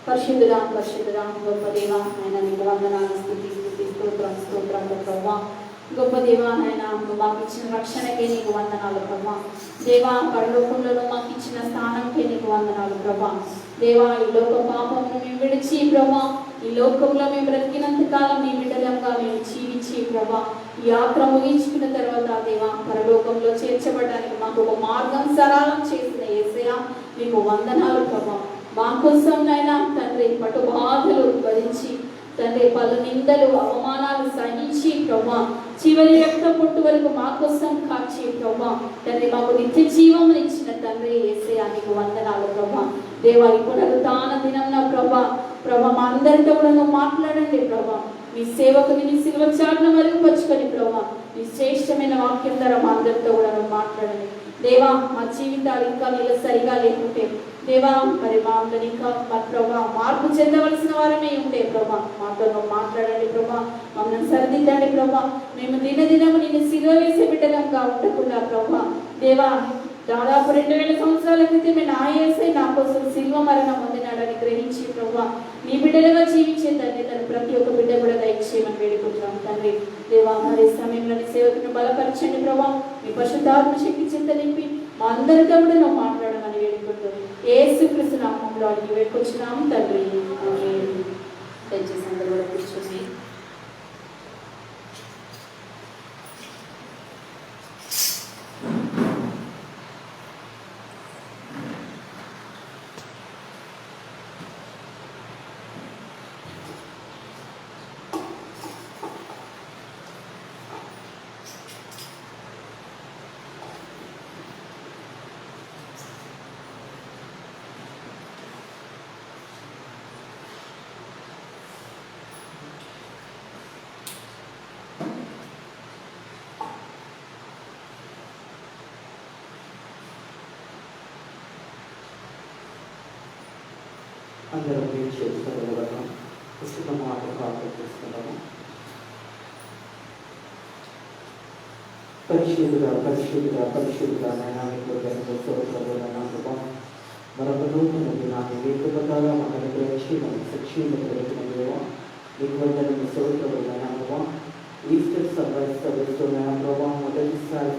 పరిశుద్ధుడా పరిశుద్ధుడా గొప్ప దేవా ఆయన నీకు వందనాలు స్తుతి స్తుతి స్తోత్రం స్తోత్రం ప్రభువా. గొప్ప దేవా ఆయన మాకు ఇచ్చిన రక్షణకే నీకు వందనాలు ప్రభా. దేవా పరలోకంలో మాకు ఇచ్చిన స్థానంకే నీకు వందనాలు ప్రభా. దేవా ఈ లోక పాపమును మేము విడిచి ప్రభా, ఈ లోకంలో మేము బ్రతికినంత కాలం మీ బిడ్డలంగా మేము జీవించి ప్రభా ఈ యాత్ర ముగించుకున్న తర్వాత దేవా పరలోకంలో చేర్చబడడానికి మాకు ఒక మార్గం సరళం చేసిన యేసయ్యా మీకు వందనాలు ప్రభా. మా కోసం నైనా తండ్రి పటు బాధలు భరించి తండ్రి పలు నిందలు అవమానాలు సహించి ప్రభా చివరి రక్త పొట్టు వరకు మా కోసం కాచి ప్రభా తండ్రి మాకు నిత్య జీవమును ఇచ్చిన తండ్రి యేసయ్యా నీకు వందనాలు ప్రభా. దేవా ఈ పునరుత్థాన దినంన ప్రభా మా అందరితో కూడా మాట్లాడండి ప్రభా. మీ సేవకుని మీ సిలువ చాటును మరుగుపరుచుకొని ప్రభా మీ శ్రేష్టమైన వాక్యం ద్వారా మా అందరితో కూడా మాట్లాడండి దేవా. మా జీవితాలు ఇంకా నీళ్ళు సరిగా లేకుంటే దేవా మరి మమ్మల్ని ఇంకా మరి ప్రభా మార్పు చెందవలసిన వారమే ఉంటే ప్రభా మాతో మాట్లాడండి ప్రభా. మమ్మల్ని సరిదిద్దండి ప్రభా. మేము దినదినము నిన్ను సిలువ వేసే బిడ్డలంగా ఉండకుండా ప్రభా దేవా దాదాపు 2000 సంవత్సరాల క్రితమే నా యేసయ్య నా కోసం సిలువ మరణం పొందినాడని గ్రహించి ప్రభా నీ బిడ్డలుగా జీవించే తండ్రి తను ప్రతి ఒక్క బిడ్డ కూడా దయచేయమని వేడుకుంటున్నాం తండ్రి. దేవా మరి సమయంలో నీ సేవకుని బలపరచండి ప్రభా. మీ పరిశుద్ధాత్మ శక్తి చింత నింపి మా అందరితో కూడా నువ్వు మాట్లాడమని వేడుకుంటున్నాం. యేసుక్రీస్తు నామములో అడిగి వేడుకొచ్చున్నాం తండ్రి. ఆమేన్. దయచేసి అందరూ కూడా కూర్చోండి. అందరం చేస్తున్నాము. పుస్తక మాట ప్రార్థన చేస్తున్నాము. పరిశుద్ధుడా పరిశుద్ధుడా పరిశుద్ధుడా నాయన మీకు మరొక నూతన దినాన్ని మీకు ప్రకారంగా మనకు అనుగ్రహించి మనకు సక్షీలు కలిగిన దేవా మీకు వందనము స్తోత్రములు. ఈస్టర్ సర్ప్రైజ్ సర్వీస్లోనైనా ప్రభావ మొదటిసారి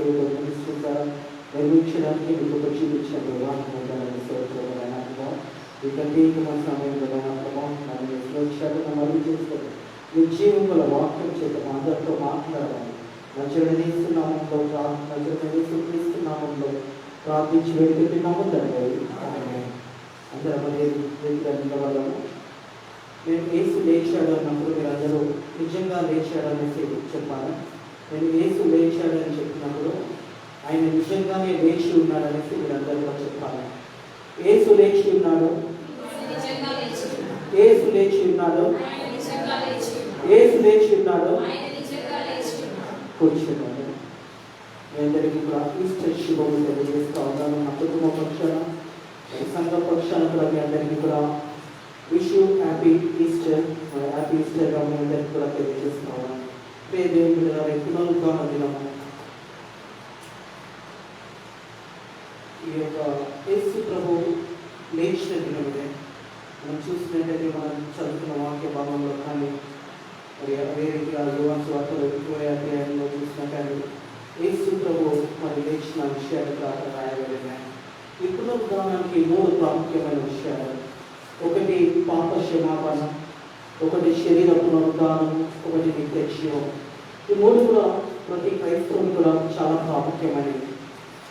నిర్మించడానికి మీకు ఒక చూపించిన ప్రభావం వందనము స్తోత్రములైనా ఈ ప్రత్యేకమైన సమయంలో ప్రభావం నన్ను సురక్షను మళ్ళీ చేసుకొని మీ జీవముల వాక్యం చేత మా అందరితో మాట్లాడాలని నజరుడనేస్తున్నామంలో నజరుడనేస్తున్నామంలో ప్రార్థించి వేడుకుంటున్నాము తండ్రి. అందరం వాళ్ళము నేను యేసు లేచాడు అన్నప్పుడు మీరు అందరూ నిజంగా లేచాడు అనేసి చెప్పాలి. నేను యేసు లేచాడు అని చెప్పినప్పుడు ఆయన నిజంగానే లేచి ఉన్నాడనేసి మీరు అందరూ కూడా చెప్పాలి. యేసు లేచి ఉన్నాడు, యేసు లేచి ఉన్నాడు, యేసు లేచి ఉన్నాడు. కూర్చున్నాడు. మీ అందరికీ కూడా ఈస్టర్ శుభములు తెలియజేస్తూ ఉన్నాను. నా కుటుంబ పక్షాన సంఘ పక్షాన కూడా మీ అందరికీ కూడా wish you happy Easter happy ఈస్టర్గా మీ అందరికీ కూడా తెలియజేస్తూ ఉన్నాను. దేవుని పునరుద్ధాన దినము ఈ యొక్క యేసు ప్రభు లేచిన దినమునే మనం చూసినట్టయితే మనం చదువుతున్న వాక్య భాగంలో కానీ మరి అదే రీతిగా యోహాను సువార్తలో 20వ అధ్యాయంలో చూసినట్టు యేసు ప్రభు మరి లేచిన విషయాలు రాయబడినాయి. ఈ పునరుద్ధానానికి 3 ప్రాముఖ్యమైన విషయాలు. ఒకటి పాప క్షమాపణ, ఒకటి శరీర పునరుద్ధానం, ఒకటి నిత్య జీవం. ఈ 3 కూడా ప్రతి క్రైస్తవుని కూడా చాలా ప్రాముఖ్యమైనవి.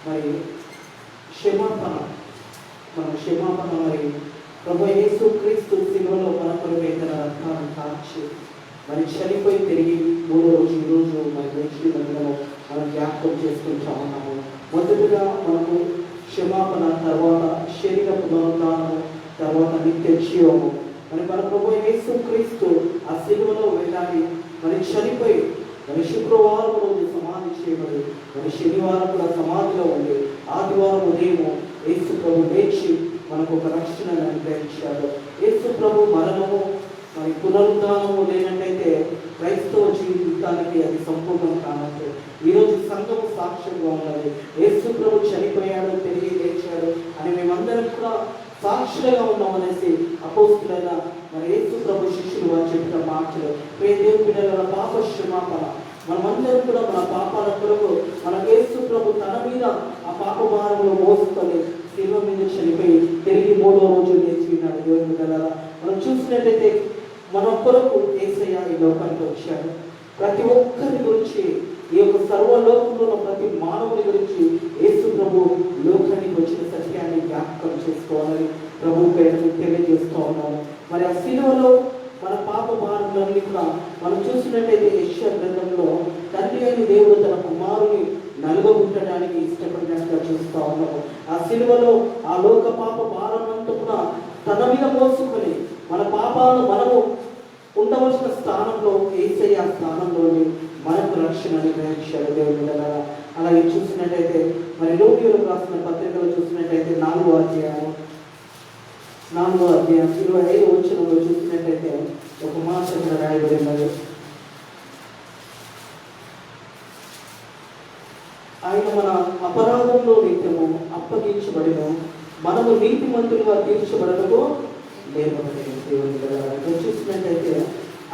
మరి క్షమాపణ, మన క్షమాపణ మరి ప్రభు యేసు క్రీస్తు శిలువలో మన కొరకు తన రక్తాన్ని కార్చి మరి చనిపోయి తిరిగి 3వ రోజు ఈరోజు మరి లేచి మధ్యలో మనం జ్ఞాపకం చేసుకుంటా ఉన్నాము. మొదటిగా మనకు క్షమాపణ, తర్వాత శరీర పునరుద్ధానము, తర్వాత నిత్య జీవము. మరి మన ప్రభు యేసు క్రీస్తు ఆ శిలువలో వెళ్ళాలి, మరి చనిపోయి మరి శుక్రవారం రోజు సమాధి చేయబడి మరి శనివారం కూడా సమాధిలో ఉండి ఆదివారం ఉదయము యేసు ప్రభు లేచి మనకు ఒక రక్షణను అనుగ్రహించాడు. యేసు ప్రభు మరణము మరి పునరుద్ధానము లేనట్టయితే క్రైస్తవ జీవితానికి అది సంపూర్ణం కానట్టు. ఈరోజు సంఘము సాక్ష్యంగా ఉన్నది. యేసు ప్రభు చనిపోయాడు, తిరిగి లేచాడు అని మేమందరం కూడా సాక్షులుగా ఉన్నామనేసి అపోస్తులైన మరి యేసు ప్రభు శిష్యులు వారు చెప్పిన మాటలు. దేవుని బిడ్డల పాప క్షమాపణ, మనమందరం కూడా మన పాపాల కొరకు మన యేసు ప్రభు తన మీద ఆ పాప భారంలో మోసుకొని శిలువ మీద చనిపోయి తిరిగి 3వ రోజు లేచి ఉన్నాడు. దేవుని బిడ్డలారా మనం చూసినట్టయితే మన కొరకు యేసయ్య ఈ లోకానికి వచ్చాడు. ప్రతి ఒక్కరి గురించి, ఈ యొక్క సర్వలోకంలో ఉన్న ప్రతి మానవుని గురించి యేసు ప్రభు లోకానికి వచ్చిన సత్యాన్ని జ్ఞాపకం చేసుకోవాలని ప్రభు పేరు తెలియజేస్తూ ఉన్నాను. మరి ఆ శిలువలో మన పాప భారాలన్నీ కూడా మనం చూసినట్టయితే యెషయా గ్రంథంలో తండ్రి అయిన దేవుడు తన కుమారుని నలుగొట్టడానికి ఇష్టపడినట్టుగా చూస్తూ ఉన్నాము. ఆ శిలువలో ఆ లోక పాప భారాలంతా కూడా తన మీద మోసుకొని మన పాపాలను మనము ఉండవలసిన స్థానంలో యేసయ్య స్థానంలోని మనకు రక్షణ అనుగ్రహించాడు. దేవుని బిడ్డలారా అలాగే చూసినట్టయితే మరి రోమియోలకు రాసిన పత్రికలో చూసినట్టయితే 4వ అధ్యాయం 25వ వచనంలో చూసినట్టయితే ఒక మాట రాయబడి ఉన్నది. ఆయన మన అపరాధంలో నిత్యము అప్పగించబడిన మనము నీతిమంతులుగా తీర్చబడటకు లేబడి. దేవుని బిడ్డలారా చూసినట్టయితే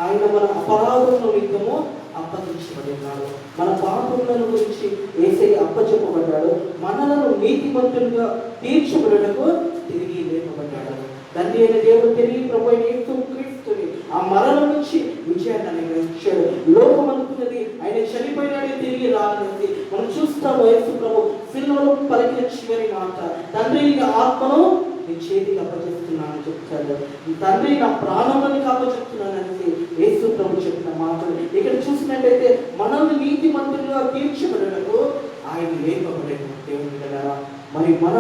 ఆయన మన అపరాధంలో నిత్యము అప్పగించబడినాడు. మన పాపములను గురించి యేసయ్య అప్పచెప్పబడ్డాడు. మనలను నీతిమంతులుగా తీర్చబడటకు తిరిగి లేపబడ్డాడు. తండ్రి అయిన దేవుడు తిరిగి ప్రభు యేసు క్రీస్తుని ఆ మరణం నుంచి విజయాన్ని అనుగ్రహించాడు. లోకం అనుకున్నది ఆయన చనిపోయినాడే తిరిగి రానేది. మనం చూస్తాము యేసు ప్రభు శిలువలో పలికిన చివరి మాట, తండ్రి నీ ఆత్మను నీ చేతికి అప్పచెప్తున్నానని చెప్తాడు. తండ్రి నా ప్రాణాలను అప్పచెప్తున్నానని యేసు ప్రభు చెప్పిన మాటలు ఇక్కడ చూసినట్టయితే మనల్ని నీతిమంతులుగా తీర్చబడటకు ఆయన లేపబడేది. దేవుని బిడ్డలారా మరి మన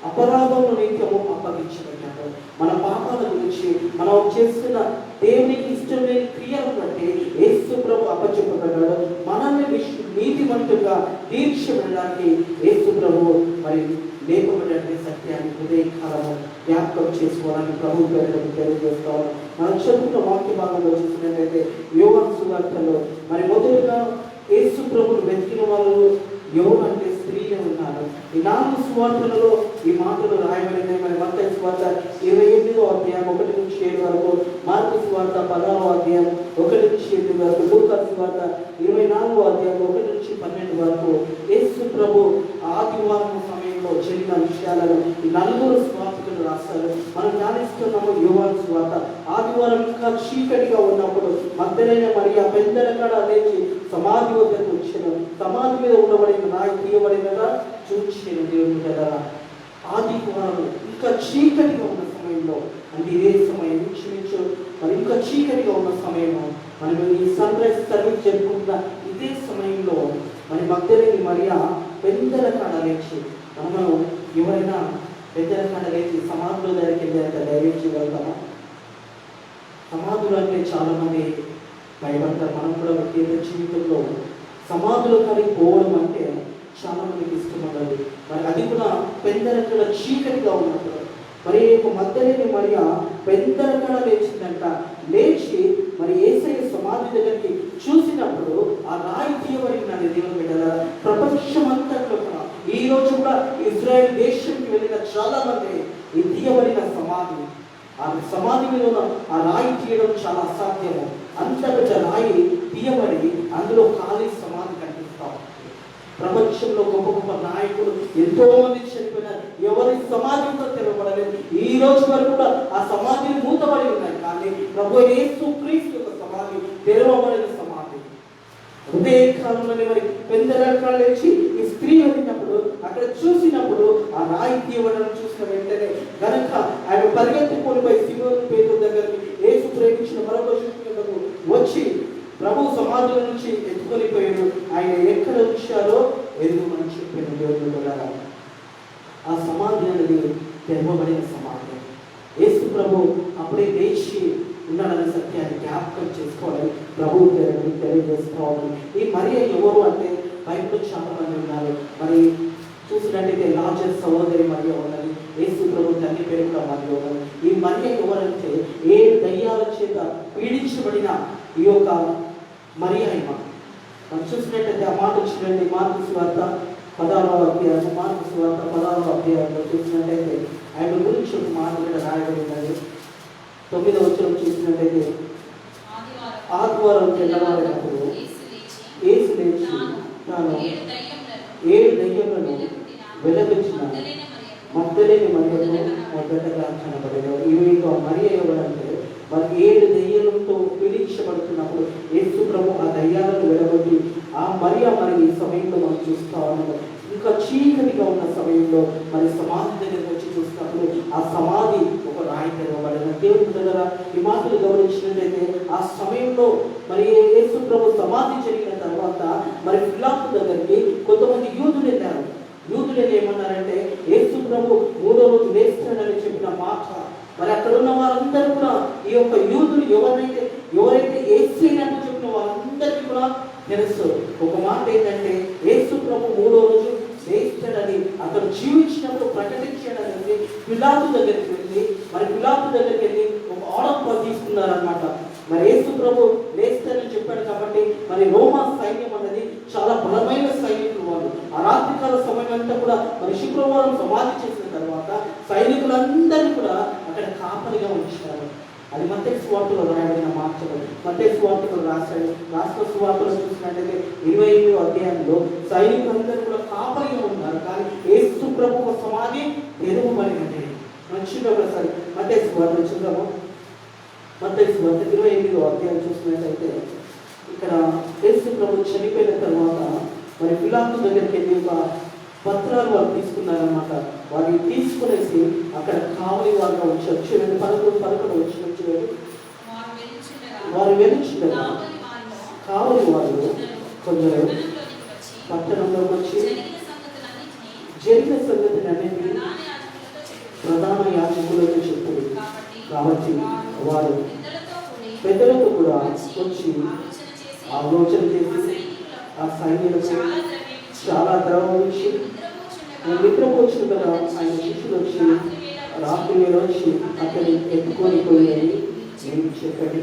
అపరాధంలో నిత్యము అప్పగించబడ్డాడు. మన పాపాల గురించి మనం చేస్తున్న దేవునికి ఇష్టం లేని క్రియలను బట్టి యేసు ప్రభు అప్పచెప్పబడ్డాడు. మనల్ని నీతిమంతులుగా తీర్చబడడానికి యేసు ప్రభు మరి లేపబడ్డాడు. సత్యాన్ని హృదయకాలము జ్ఞాపకం చేసుకోవాలని ప్రభు పేరు తెలియజేసుకోవాలి. మనం చదువుకున్న వాక్య భాగంలో చూసినట్లయితే యోహాను సువార్తలో మరి మొదలుగా యేసు ప్రభువును వెతికిన వాళ్ళు ఎవరు అంటే స్త్రీలే ఉన్నారు. ఈ 4 సువార్తలలో ఈ మాటలు రాయబడినాయి. మరి మత్తయి సువార్త 28వ అధ్యాయం 1 నుంచి 7 వరకు, మార్కు సువార్త 10వ అధ్యాయం 1 నుంచి 8 వరకు, లూకా సువార్త 24వ అధ్యాయం 1 నుంచి 12 వరకు యేసు ప్రభు ఆదివారం సమయంలో జరిగిన విషయాలను ఈ 4 సువార్తలు రాస్తారు. మనం ధ్యానిస్తున్నాము యోహాను సువార్త. ఆదివారం ఇంకా చీకటిగా ఉన్నప్పుడు మగ్దలేనే మరియ పెద్దలకాడ లేచి సమాధి వద్దకు వచ్చాను. సమాధి మీద ఉండబడిన రాయి తీయబడినగా చూచాను. దేవుని బిడ్డలారా, ఆదివారం ఇంకా చీకటిగా ఉన్న సమయంలో, అంటే ఇదే సమయం ఇంచుమించు మరి ఇంకా చీకటిగా ఉన్న సమయంలో మనం ఈ సన్ రైజ్ సర్వీస్ జరుపుకుంటున్న ఇదే సమయంలో మరి మగ్దలేని మరియ పెద్దలకాడ లేచి, మనము ఎవరైనా పెద్దలకాడ లేచి సమాధుల దగ్గరికి వెళ్ళి ధైర్యం చేయగలుగుతామా? సమాధులు అంటే చాలా మంది భయపడతారు. మనం కూడా వ్యక్తిగత జీవితంలో సమాధుల కాడికి పోవడం అంటే చాలా మందికి ఇష్టం ఉండదు. మరి అది కూడా పెద్దలకాడ చీకటిగా ఉన్నప్పుడు మరి మగ్దలేని మరియ పెద్దలకాడ లేచిందంట. లేచి మరి యేసయ్య సమాధి దగ్గరికి చూసినప్పుడు ఆ రాయి తీయబడినది. దేవుని బిడ్డలారా, ప్రపంచమంతట్లో కూడా ఈ రోజు కూడా ఇజ్రాయెల్ దేశంకి వెళ్ళిన చాలా మంది ఈ తీయబడిన సమాధి, ఆ సమాధి మీద ఉన్న ఆ రాయి తీయడం చాలా అసాధ్యము. అంత పెద్ద రాయి తీయబడి అందులో ఖాళీ సమాధి కనిపిస్తాం. ప్రపంచంలో గొప్ప గొప్ప నాయకులు ఎంతో మంది చనిపోయినారు. ఎవరి సమాధి కూడా తెరవబడలేదు. ఈ రోజు వరకు కూడా ఆ సమాధిని మూతబడి ఉన్నాయి. కానీ ప్రభు యేసు క్రీస్తు యొక్క సమాధి తెరవబడిన సమాధి. హృదయకాలంలోనే మరి పెద్దలకాడ లేచి ఈ స్త్రీ వెళ్ళినప్పుడు అక్కడ చూసినప్పుడు ఆ రాయి తీయబడడం చూసిన వెంటనే గనక ఆయన పరిగెత్తుకొని సిమోను పేతురు దగ్గరికి యేసు ప్రేమించిన మరొక శిష్యులకు వచ్చి ప్రభు సమాధుల నుంచి ఎత్తుకొని పోయాడు. ఆయన ఎక్కడ ఉంచారో ఎదుగుమని చెప్పాను. దేవుని బిడ్డలారా, ఆ సమాధి అనేది తెరవబడిన సమాధి. యేసు ప్రభు అప్పుడే లేచి ఉన్నాడనే సత్యాన్ని జ్ఞాపకం చేసుకోవాలని ప్రభు తెలియజేసుకోవాలి. ఈ మరియ ఎవరు అంటే బైబిల్లో చాలా మంది ఉన్నారు. మరి చూసినట్టయితే లాజర్ సహోదరి మరియ ఉన్నది. యేసు ప్రభు తల్లి పేరు కూడా మరియ ఉన్నది. ఈ మరియ ఎవరంటే ఏ దయ్యాల చేత పీడించబడిన ఈ యొక్క మరియ. మనం చూసినట్టయితే ఆ మాట చూడండి, మార్కు సువార్త 16వ అధ్యాయం, మార్కు సువార్త 16వ అధ్యాయంలో చూసినట్టయితే ఆయన గురించి ఒక మాట కూడా రాయబడినది. 9వ వచనం చూసినట్టయితే ఆదివారం తెల్లవారినప్పుడు యేసు లేచి తాను 7 దయ్యములను వెలగొచ్చిన మగ్దలేని మరియను మొదటగా కనబడేది. ఈ మరియ ఎవరంటే మరి 7 దయ్యాలతో పీడించబడుతున్నప్పుడు యేసు ప్రభు ఆ దయ్యాలను వెలగొట్టి ఆ మరియ మరి ఈ సమయంలో మనం చూస్తా ఉన్నాము. ఇంకా చీకటిగా ఉన్న సమయంలో మరి సమాధి దగ్గరికి వచ్చి చూసినప్పుడు ఆ సమాధి ఒక రాయి తెరవబడిన. దేవుని దగ్గర ఈ మాటలు గమనించినట్లయితే ఆ సమయంలో మరి యేసు ప్రభు సమాధి జరిగిన తర్వాత మరి పిలాతు దగ్గరికి కొంతమంది యూదులు వెళ్ళారు. యూదులు ఏమన్నారంటే యేసు ప్రభు 3వ రోజు లేస్తాడని చెప్పిన మాట. మరి అక్కడ ఉన్న వారందరూ కూడా ఈ యొక్క యూదులు ఎవరైతే యేసయ్యని చెప్పిన వారందరికీ కూడా తెలుసు. ఒక మాట ఏంటంటే యేసు ప్రభు 3వ రోజు లేస్తాడని అతను జీవించినప్పుడు ప్రకటించాడని పిలాతు దగ్గరికి వెళ్ళి మరి పిలాతు దగ్గరికి వెళ్ళి ఒక ఆర్డర్ తీసుకున్నారనమాట. మరి యేసు ప్రభు లేస్తాడని చెప్పాడు కాబట్టి మరి రోమా సైన్యం అనేది చాలా బలమైన సైనికులు వాళ్ళు. ఆ రాత్రికాల సమయం అంతా కూడా మరి శుక్రవారం సమాధి చేసిన తర్వాత సైనికులందరినీ కూడా అక్కడ కాపలిగా ఉంచారు. అది మత్తయి సువార్తలో రాయబడిన మాటలు. మత్తయి సువార్తలో రాష్ట్ర సువార్తలో చూసినట్లయితే 28వ అధ్యాయంలో సైనికులందరూ కూడా కాపలిగా ఉన్నారు. కానీ యేసు ప్రభు సమాధి తెరవబడినది. మంచిగా ఒకసారి మత్తయి సువార్త చూద్దాము. మత్తయి సువార్త 28వ అధ్యాయం చూసినట్లయితే ఇక్కడ యేసు ప్రభు చనిపోయిన తర్వాత మరి పిలాతు దగ్గరికి వెళ్ళి ఒక పత్రాలు వాళ్ళు తీసుకున్నారనమాట. వారిని తీసుకునేసి అక్కడ కావలి వారుగా వచ్చారు. చూడండి 11 వచ్చిన వారు వెలుచుండగా కావలి వారు కొందరు పట్టణంలోకి వచ్చి జరిగిన సంగతిని అన్నింటినీ ప్రధాన యాజకులతో చెప్పారు. కాబట్టి వారు పెద్దలతో కూడా వచ్చి ఆలోచన చేసి ఆ సైన్యులకు చాలా ద్రవం ఇచ్చి నిద్రకు వచ్చిన కదా ఆయన శిష్యులు వచ్చి రాత్రి వేళ వచ్చి అతన్ని ఎత్తుకొని పోయాయి నేను చెప్పండి.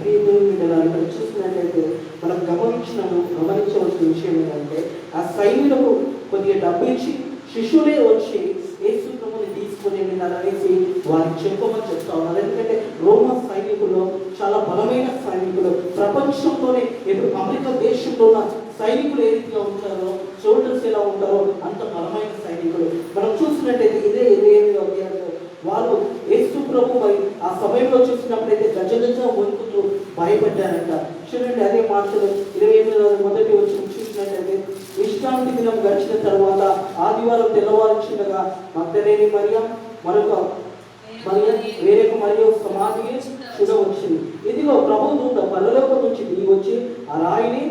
ఇక్కడ చూసినట్లయితే మనం గమనించవలసిన విషయం ఏంటంటే ఆ సైనికులకు కొద్దిగా డబ్బు ఇచ్చి శిష్యులే వచ్చి యేసు ప్రభువుని తీసుకొని వెళ్ళినారనేసి వారికి చెప్పమని చెప్తా ఉన్నారు. ఎందుకంటే రోమా సైనికులు చాలా బలమైన సైనికులు. ప్రపంచంలోనే ఇప్పుడు అమెరికా దేశంలో ఉన్న సైనికులు ఏ రీతిగా ఉంటారో, సోల్జర్స్ ఎలా ఉంటారో అంత బలమైన సైనికులు. మనం చూసినట్టయితే ఇదే వాళ్ళు యేసు ప్రభు మరి ఆ సమయంలో చూసినప్పుడైతే గజగజ వణుకుతూ భయపడ్డారంట. చూడండి అదే మాటలు 28 మొదటి వచ్చిన చూసినట్టయితే విశ్రాంతి దినం గడిచిన తర్వాత ఆదివారం తెల్లవారుచుండగా మగ్దలేని మరియ మరొక వేరొక మరియు సమాధికి చూడవచ్చింది. ఇదిగో ప్రభు దూత పరలోకం నుంచి దిగి వచ్చి ఆ రాయిని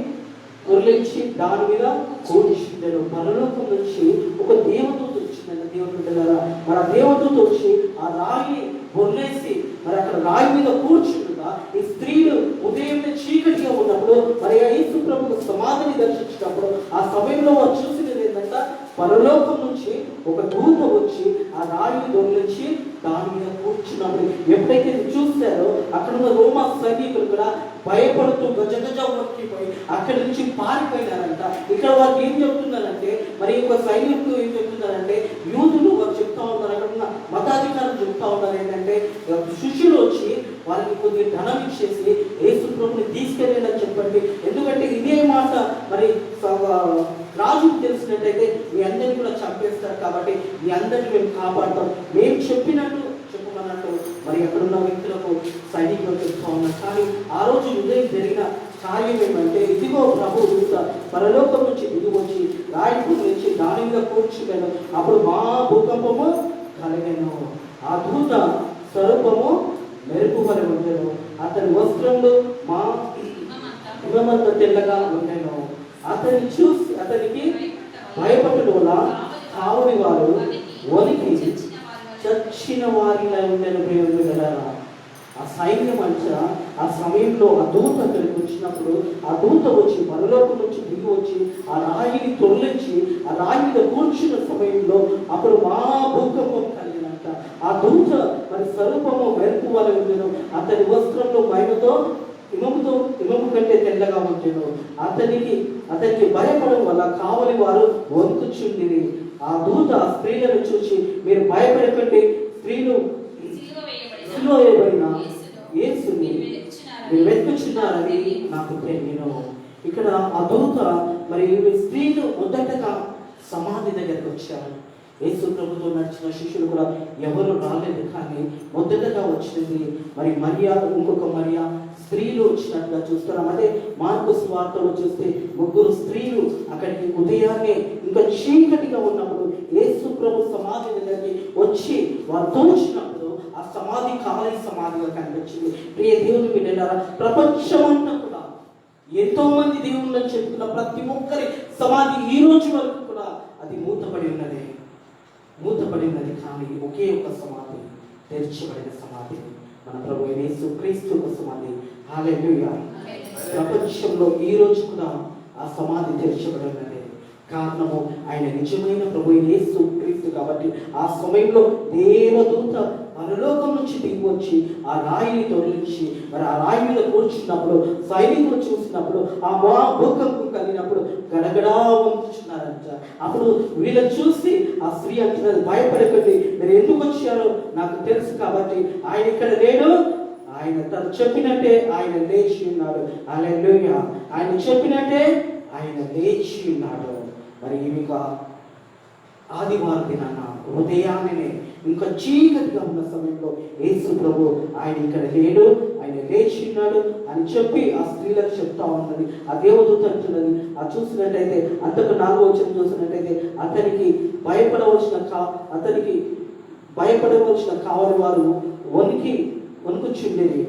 ఉర్లించి దాని మీద కూర్చుంటాడు. పరలోకం నుంచి ఒక దేవదూత వచ్చిందంట. దేవుడు మన దేవదూత వచ్చి ఆ రాయిని బొర్లేసి మరి అక్కడ రాయి మీద కూర్చుండగా ఈ స్త్రీలు ఉదయం చీకటిగా ఉన్నప్పుడు మరి యేసు ప్రభువు సమాధిని దర్శించినప్పుడు ఆ సమయంలో వారు చూసినది ఏంటంటే పరలోకం నుంచి ఒక దూత వచ్చి ఆ రాయిని దొంగిలించి దాని మీద కూర్చున్నప్పుడు ఎప్పుడైతే చూస్తారో అక్కడ ఉన్న రోమా సైనికులు కూడా భయపడుతూ గజగజ వణికిపోయి అక్కడి నుంచి పారిపోయినారంట. ఇక్కడ వారికి ఏం చెప్తున్నారంటే మరి ఒక సైనికులు ఏం చెప్తున్నారంటే యూదులు వారు చెప్తా ఉన్నారు, అక్కడ ఉన్న మతాధికారులు చెప్తా ఉన్నారు ఏంటంటే శిష్యులు వచ్చి వారికి కొద్దిగా ధనం ఇచ్చేసి యేసు ప్రభువుని తీసుకెళ్ళని చెప్పండి. ఎందుకంటే ఇదే మాట మరి రాజుకు తెలిసినట్టయితే మీ అందరినీ కూడా చంపేస్తారు కాబట్టి మీ అందరినీ మేము కాపాడుతాం, మేము చెప్పినట్టు చెప్పమన్నట్టు మరి అక్కడున్న వ్యక్తులకు సైనికులు చెప్తా ఉన్నారు. కానీ ఆ రోజు ఉదయం జరిగిన కార్యం ఏమంటే ఇదిగో ప్రభు దూత పరలోకం నుంచి దిగి వచ్చి రాయిపు నుంచి దాని మీద కూర్చున్నాను. అప్పుడు మా భూకంపము కలిగాను. ఆ దూత స్వరూపము మెరుపు వలె ఉండెను. అతని వస్త్రములు మా హిమమంత తెల్లగా ఉండెను. అతన్ని చూసి అతనికి భయపడటం వల్ల కావలి వారు వణికి చచ్చిన వారిలా ఉండెను. ప్రియులు కదా ఆ సైన్యం అంతా ఆ సమయంలో ఆ దూత అక్కడికి వచ్చినప్పుడు ఆ దూత వచ్చి పరలోకం నుంచి దిగి వచ్చి ఆ రాయిని తొలగించి ఆ రాయి మీద కూర్చున్న సమయంలో అప్పుడు మా భూకంపం కలిగినంత ఆ దూత మరి స్వరూపము మెరుపు వలె ఉండెను. అతని వస్త్రంలో మైనతో ఇమము కంటే తెల్లగా ఉండెను. అతనికి భయపడడం వల్ల కావలి వారు వణుకుచుండిరి. ఆ దూత స్త్రీలను చూసి మీరు భయపడకండి, స్త్రీలు సిలువ వేయబడిన యేసుని మీరు వెతుకుచున్నారని నాకు తెలియను. ఇక్కడ ఆ దూత మరి స్త్రీలు మొదటగా సమాధి దగ్గరికి వచ్చారు. యేసు ప్రభుతో నడిచిన శిష్యులు కూడా ఎవరు రాలేదు, కానీ మొదటగా వచ్చినది మరి మరియా, ఇంకొక మరియా స్త్రీలు వచ్చినట్టుగా చూస్తున్నాం. అదే మార్కు సువార్తలో చూస్తే 3 స్త్రీలు అక్కడికి ఉదయాన్నే ఇంకా చీకటిగా ఉన్నప్పుడు యేసు ప్రభు సమాధి దగ్గరికి వచ్చి వారు తోచినప్పుడు ఆ సమాధి ఖాళీ సమాధిగా కనిపించింది. ప్రియ దేవుని బిడ్డలారా, ప్రపంచమంతా కూడా ఎంతో మంది దేవుళ్ళని చెప్పుకున్న ప్రతి ఒక్కరి సమాధి ఈ రోజు వరకు కూడా అది మూతపడి ఉన్నది. కానీ ఒకే ఒక సమాధి, తెరచబడిన సమాధి, మన ప్రభు యేసు క్రీస్తు సమాధి. హల్లెలూయా. ప్రపంచంలో ఈ రోజు కూడా ఆ సమాధి తెరచబడి ఉన్నది. కారణము ఆయన నిజమైన ప్రభు యేసు క్రీస్తు కాబట్టి ఆ సమయంలో దేవదూత పరలోకం నుంచి దిగి వచ్చి ఆ రాయిని తొలగించి మరి ఆ రాయి మీద కూర్చున్నప్పుడు సైనికులు చూసినప్పుడు ఆ భూకంపం కలిగినప్పుడు గడగడా వంచుచున్నారంట. అప్పుడు వీళ్ళని చూసి ఆ స్త్రీ అంటున్నది, భయపడకండి, మీరు ఎందుకు వచ్చారో నాకు తెలుసు కాబట్టి ఆయన ఇక్కడ లేడు, ఆయన తను చెప్పినట్టే ఆయన లేచి ఉన్నాడు. హల్లెలూయా. ఆయన చెప్పినట్టే ఆయన లేచి ఉన్నాడు. మరి ఇంకా ఆదివారం దినాన ఉదయాన్నే ఇంకా చీకటిగా ఉన్న సమయంలో యేసు ప్రభు ఆయన ఇక్కడ లేడు, ఆయన లేచి ఉన్నాడు అని చెప్పి ఆ స్త్రీలకు చెప్తా ఉన్నది. ఆ దేవదూత అంటున్నది. ఆ చూసినట్టయితే అంతకు 4వ వచనం చూసినట్టయితే అతనికి భయపడవలసిన కావలి వారు వణుకుచుండేది.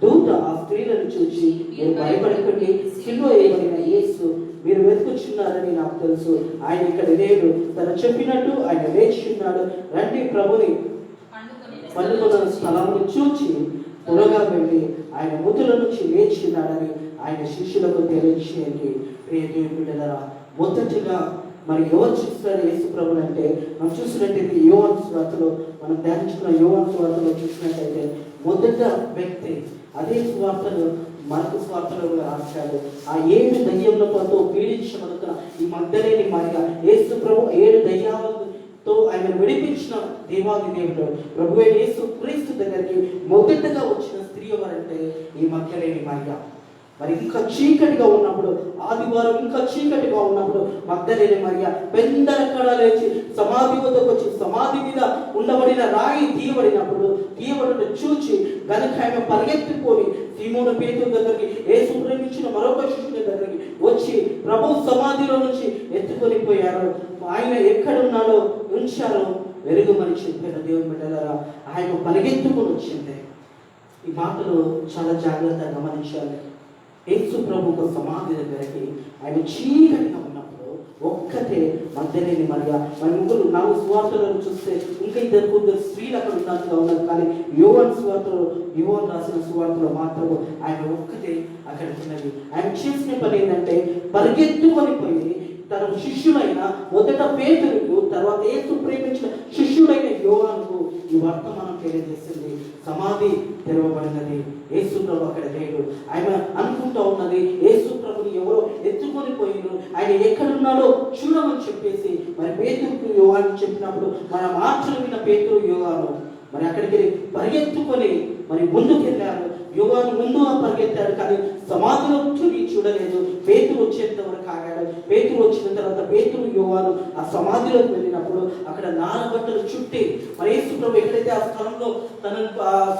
దూత ఆ స్త్రీలను చూసి మీరు భయపడకండి, సిలువ వేయబడిన యేసు మీరు వెతుకుచున్నారని నాకు తెలుసు, ఆయన ఇక్కడ లేడు, తను చెప్పినట్టు ఆయన లేచి ఉన్నాడు. రండి, ప్రభుని పండుకొన్న స్థలాన్ని చూచి త్వరగా వెళ్ళి ఆయన మృతుల నుంచి లేచి ఉన్నాడని ఆయన శిష్యులకు తెలియచేయండి. ప్రియ దేవుని బిడ్డలారా, మొదటిగా మరి ఎవరు చూస్తారు యేసు ప్రభుని అంటే మనం చూసినట్టయితే యోహాను సువార్తలో మనం ధ్యానించుకున్న యోహాను సువార్తలో చూసినట్టయితే మొదట వ్యక్తి అదే సువార్తను మార్కు సువార్తలో రాశాడు. ఆ 7 దయ్యములతో పీడించబడుతున్న ఈ మగ్దలేని మరియ యేసు ప్రభు 7 దయ్యాలతో ఆయన విడిపించిన దేవాది దేవుడు ప్రభు యేసు క్రీస్తు దగ్గరికి మొదటగా వచ్చిన స్త్రీ ఎవరంటే ఈ మగ్దలేని మరియ. మరి ఇంకా చీకటిగా ఉన్నప్పుడు, ఆదివారం ఇంకా చీకటిగా ఉన్నప్పుడు మగ్దలేని మరియ పెందలక్కడ లేచి సమాధి వద్దకు వచ్చి సమాధి మీద ఉండబడిన రాయి తీయబడిన చూచి గనుక ఆమె పరిగెత్తిపోయి సీమోను పేతురు దగ్గరికి, యేసు ప్రేమించిన మరొక శిష్యుడి దగ్గరికి వచ్చి ప్రభు సమాధిలో నుంచి ఎత్తుకొని పోయారు. ఆయన ఎక్కడున్నాడో ఉంచారో వెలుగుమని చెప్పారు. దేవుని బిడ్డలారా, ఆయన పరిగెత్తుకొని వచ్చింది. ఈ మాటలు చాలా జాగ్రత్తగా గమనించాలి. యేసు ప్రభు సమాధి దగ్గరికి ఆయన చీకటిగా ఉన్నప్పుడు ఒక్కటే మగ్దలేని మరియ. మన ముగ్గురు 4 సువార్తలను చూస్తే ఇంకా 2 స్త్రీలు అక్కడ ఉన్నట్టుగా ఉన్నారు. కానీ యోహాను రాసిన సువార్తలో మాత్రం ఆయన ఒక్కటే అక్కడ ఉన్నది. ఆయన చేసిన పని ఏంటంటే పరిగెత్తుకొని పోయి తన శిష్యులైన మొదట పేతురుకు, తర్వాత యేసు ప్రేమించిన శిష్యుడైన యోహానుకు ఈ వర్తమానం తెలియజేసింది. సమాధి తెరవబడినది, యేసు ప్రభు అక్కడ లేడు. ఆయన అనుకుంటూ ఉన్నది యేసు ప్రభుని ఎవరో ఎత్తుకొని పోయిను, ఆయన ఎక్కడున్నాడో చూడమని చెప్పేసి మరి పేతురుకు యోహాను చెప్పినప్పుడు మన మాటలు విన్న పేతురు యోహాను మరి అక్కడికి పరిగెత్తుకొని మరి ముందుకెళ్ళారు. యోహాను ముందు పరిగెత్తాడు, కానీ సమాధిలో చూడలేదు. పేతురు వచ్చేంత వరకు ఆగాడు. పేతురు వచ్చిన తర్వాత పేతురు యోహాను ఆ సమాధిలోకి వెళ్ళినప్పుడు అక్కడ నారబట్టలు చుట్టి మరి యేసు ప్రభు ఎక్కడైతే ఆ స్థలంలో తనను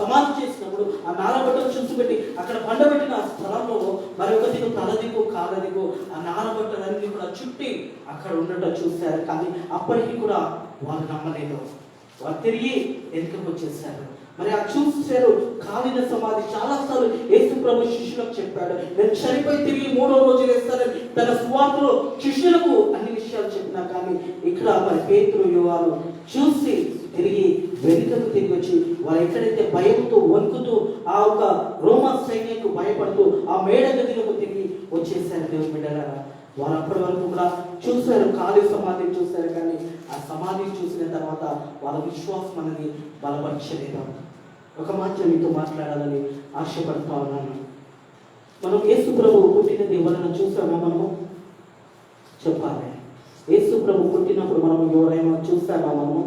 సమాధి చేసినప్పుడు ఆ నారబట్టలు చుట్టుపెట్టి అక్కడ పండబెట్టిన ఆ స్థలంలో మరి ఒక దిగు తలదిగు కాలదిగు ఆ నారబట్టలన్నీ కూడా చుట్టి అక్కడ ఉండటం చూశారు. కానీ అప్పటికి కూడా వాళ్ళు నమ్మలేదు. వారు తిరిగి వెనుకకు వచ్చేసారు. మరి ఆ చూసారు కాలిన సమాధి. చాలాసార్లు యేసు ప్రభు శిష్యులకు చెప్పాడు, నేను చనిపోయి తిరిగి 3వ రోజు వేస్తానని తన సువార్తలో శిష్యులకు అన్ని విషయాలు చెప్పినా కానీ ఇక్కడ మరి పేతురు యోహాను చూసి తిరిగి వెనుకకు తిరిగి వచ్చి వారు ఎక్కడైతే భయంతో వణుకుతూ ఆ ఒక రోమా సైన్యంకు భయపడుతూ ఆ మేడ గదిలోకి తిరిగి వచ్చేసారు. దేవుని బిడ్డలారా, వారు అప్పటి వరకు కూడా చూశారు, ఖాళీ సమాధిని చూశారు. కానీ ఆ సమాధిని చూసిన తర్వాత వాళ్ళ విశ్వాసం అనేది బలపరచలేదు. ఒక మాట మీతో మాట్లాడాలని ఆశపడతా ఉన్నాను. మనం యేసు ప్రభు పుట్టినది ఎవరైనా చూసామా? మనము చెప్పాలి. యేసు ప్రభు పుట్టినప్పుడు మనం ఎవరైనా చూసామా? మనము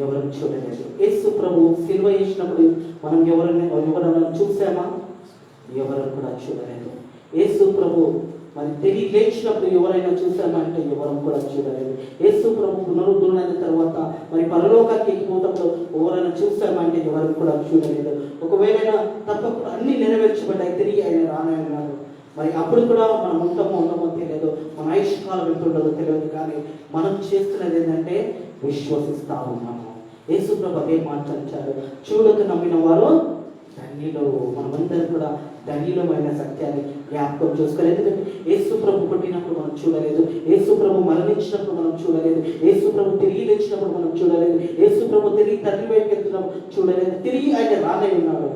ఎవరు చూడలేదు. యేసు ప్రభు సిలువ వేసినప్పుడు మనం ఎవరైనా చూసామా? ఎవరు కూడా చూడలేదు. యేసు ప్రభు మరి తిరిగి లేచినప్పుడు ఎవరైనా చూసామా అంటే ఎవరు కూడా చూడలేదు. యేసు ప్రభు పునరుద్ధరణైన తర్వాత మరి పరలోకానికి ఎక్కిపోతప్పుడు ఎవరైనా చూసామా అంటే ఎవరు కూడా చూడలేదు. ఒకవేళ తప్పకుండా అన్ని నెరవేర్చబడ్డాయి, తిరిగి ఆయన రానన్నారు. మరి అప్పుడు కూడా మనం ఉండమో తెలియదు, మన ఆయుష్కాలం ఎంత ఉండదో తెలియదు. కానీ మనం చేస్తున్నది ఏంటంటే విశ్వసిస్తా ఉన్నాము. యేసు ప్రభు అదే మాట్లాడారు, చూడక నమ్మిన వారు ధన్యులు. మనమందరం కూడా ధన్యులమైన సత్యాన్ని జ్ఞాపకం చేసుకోలేదు. ఎందుకంటే యేసు ప్రభు పుట్టినప్పుడు మనం చూడలేదు, యేసు ప్రభు మరణించినప్పుడు మనం చూడలేదు, యేసు ప్రభు తిరిగి లేచినప్పుడు మనం చూడలేదు, యేసు ప్రభు తిరిగి తండ్రి వైపు వెళ్తున్నప్పుడు చూడలేదు. తిరిగి ఆయన రానే ఉన్నాడు.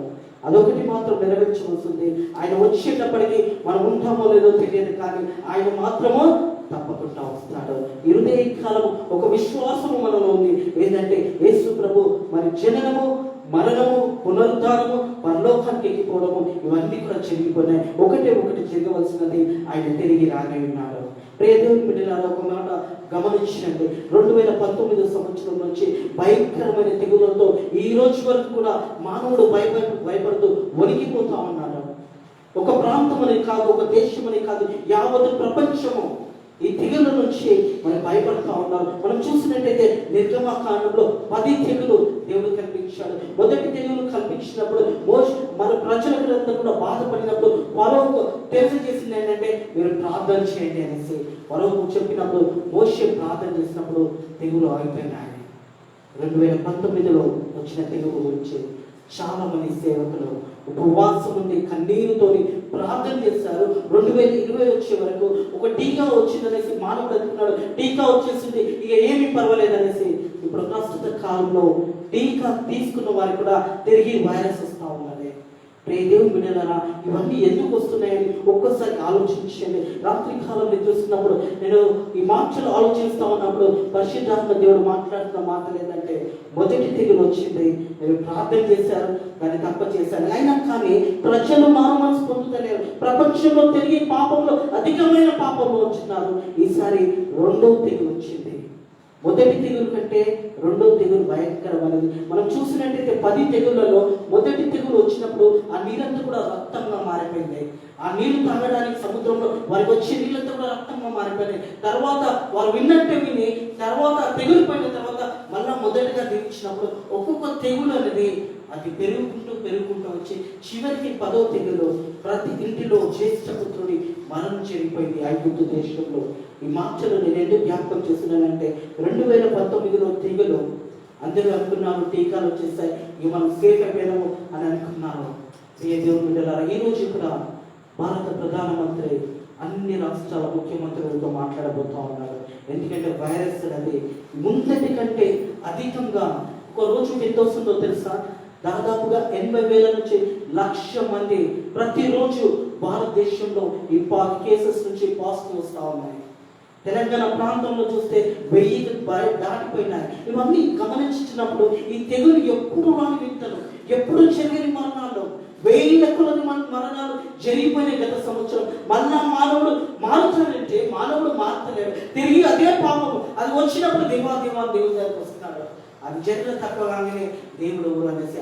అదొకటి మాత్రం నెరవేర్చవలసింది. ఆయన వచ్చేటప్పటికి మనం ఉంటామో లేదో తెలియదు, కానీ ఆయన మాత్రము తప్పకుండా వస్తాడు. ఇరుదే కాలం ఒక విశ్వాసము మనలో ఉంది. ఏంటంటే యేసు ప్రభు మరి జననము, మరణము, పునరుద్ధానము, పరలోకానికి ఎక్కిపోవడము ఇవన్నీ కూడా జరిగిపోయినాయి. ఒకటి జరగవలసినది, ఆయన తిరిగి రానే ఉన్నాడు. ప్రియదేవుని బిడ్డలారా, ఒక మాట గమనించండి. 2019 సంవత్సరం నుంచి భయంకరమైన తెగులతో ఈ రోజు వరకు కూడా మానవుడు భయపడుతూ వణికిపోతా ఉన్నాడు. ఒక ప్రాంతం అని కాదు, ఒక దేశం అని కాదు, యావత్ ప్రపంచము ఈ తెగుల నుంచి మనం భయపడుతూ ఉన్నారు. మనం చూసినట్టయితే నిర్గమకాండంలో 10 తెగులు దేవుడు కల్పించాడు. మొదటి తెగులు కల్పించినప్పుడు మన ప్రజలంతా కూడా బాధపడినప్పుడు ఫరోకు తెలియజేసింది ఏంటంటే మీరు ప్రార్థన చేయండి అనేసి. ఫరోకు చెప్పినప్పుడు మోషే ప్రార్థన చేసినప్పుడు తెగులు ఆగిపోయినాయి. 2019లో వచ్చిన తెగులు గురించి చాలా మంది సేవకులు ఉపవాసం ఉండి కన్నీరుతోని ప్రార్థన చేశారు. 2020 వచ్చే వరకు ఒక టీకా వచ్చిందనేసి మానవుడు అనుకున్నాడు, టీకా వచ్చేసింది ఇక ఏమీ పర్వాలేదనేసి. ఇప్పుడు ప్రస్తుత కాలంలో టీకా తీసుకున్న వారికి కూడా తిరిగి వైరస్ వస్తూ ఉన్నది. దేవుని బిడ్డలారా, ఇవన్నీ ఎందుకు వస్తున్నాయని ఒక్కసారి ఆలోచించండి. రాత్రి కాలం చూస్తున్నప్పుడు నేను ఈ మాటలు ఆలోచిస్తా ఉన్నప్పుడు పరిశుద్ధాత్మ దేవుడు మాట్లాడుతున్న మాటలు ఏంటంటే, మొదటి తెగులు వచ్చింది, నేను ప్రార్థన చేశాను, దాన్ని తప్ప చేశాను, అయినా కానీ ప్రజలు మారు మనసు పొందుతలేరు. ప్రపంచంలో తిరిగి పాపంలో అధికమైన పాపంలో వచ్చినారు. ఈసారి రెండవ తెగులు వచ్చింది. మొదటి తెగులు కంటే రెండో తెగులు భయంకరమైనది. మనం చూసినట్టయితే 10 తెగుళ్లలో మొదటి తెగులు వచ్చినప్పుడు ఆ నీరంతా కూడా రక్తంగా మారిపోయింది. ఆ నీళ్లు తాగడానికి సముద్రంలో వారికి వచ్చే నీళ్ళంతా కూడా రక్తంగా మారిపోయినాయి. తర్వాత వారు విన్నట్టే విని తర్వాత తెగులు పోయిన తర్వాత మళ్ళా మొదటిగా దీవించినప్పుడు ఒక్కొక్క తెగులు అనేది అది పెరుగుకుంటూ వచ్చి చివరికి 10వ తెగులు ప్రతి ఇంటిలో జ్యేష్ఠ పుత్రుడి మరణం జరిగిపోయింది ఐగుప్తు దేశంలో. ఈ మాటలు నేను ఎందుకు జ్ఞాపకం చేస్తున్నానంటే 2019లో తెగులు అందరూ అనుకున్నారు టీకాలు వచ్చేస్తాయి, ఇక మనం సేఫ్ అయిపోయినాము అని అనుకున్నారు. దేవుని బిడ్డలారా, ఈ రోజు కూడా భారత ప్రధానమంత్రి అన్ని రాష్ట్రాల ముఖ్యమంత్రులతో మాట్లాడబోతూ ఉన్నారు. ఎందుకంటే వైరస్ అనేది ముందటి కంటే అధికంగా ఒక రోజుకి ఎంత వస్తుందో తెలుసా? దాదాపుగా 80,000 నుంచి 1,00,000 మంది ప్రతిరోజు భారతదేశంలో ఈ కేసెస్ నుంచి పాజిటివ్ వస్తూ ఉన్నాయి. తెలంగాణ ప్రాంతంలో చూస్తే 1000 దాటిపోయినాయి. ఇవన్నీ గమనించినప్పుడు ఈ తెగులు ఎప్పుడు రాని వింతలు, ఎప్పుడు జరిగిన మరణాలు, 1000 కొలది మరణాలు జరిగిపోయిన గత సంవత్సరం. మళ్ళా మానవుడు మారుతాడంటే మానవుడు మారతలేడు. తిరిగి అదే పాపము అది వచ్చినప్పుడు దేవుని దగ్గరికి వస్తున్నాడు. అది జరిగిన తక్కువగానే దేవుడు ఎవరు అనేసి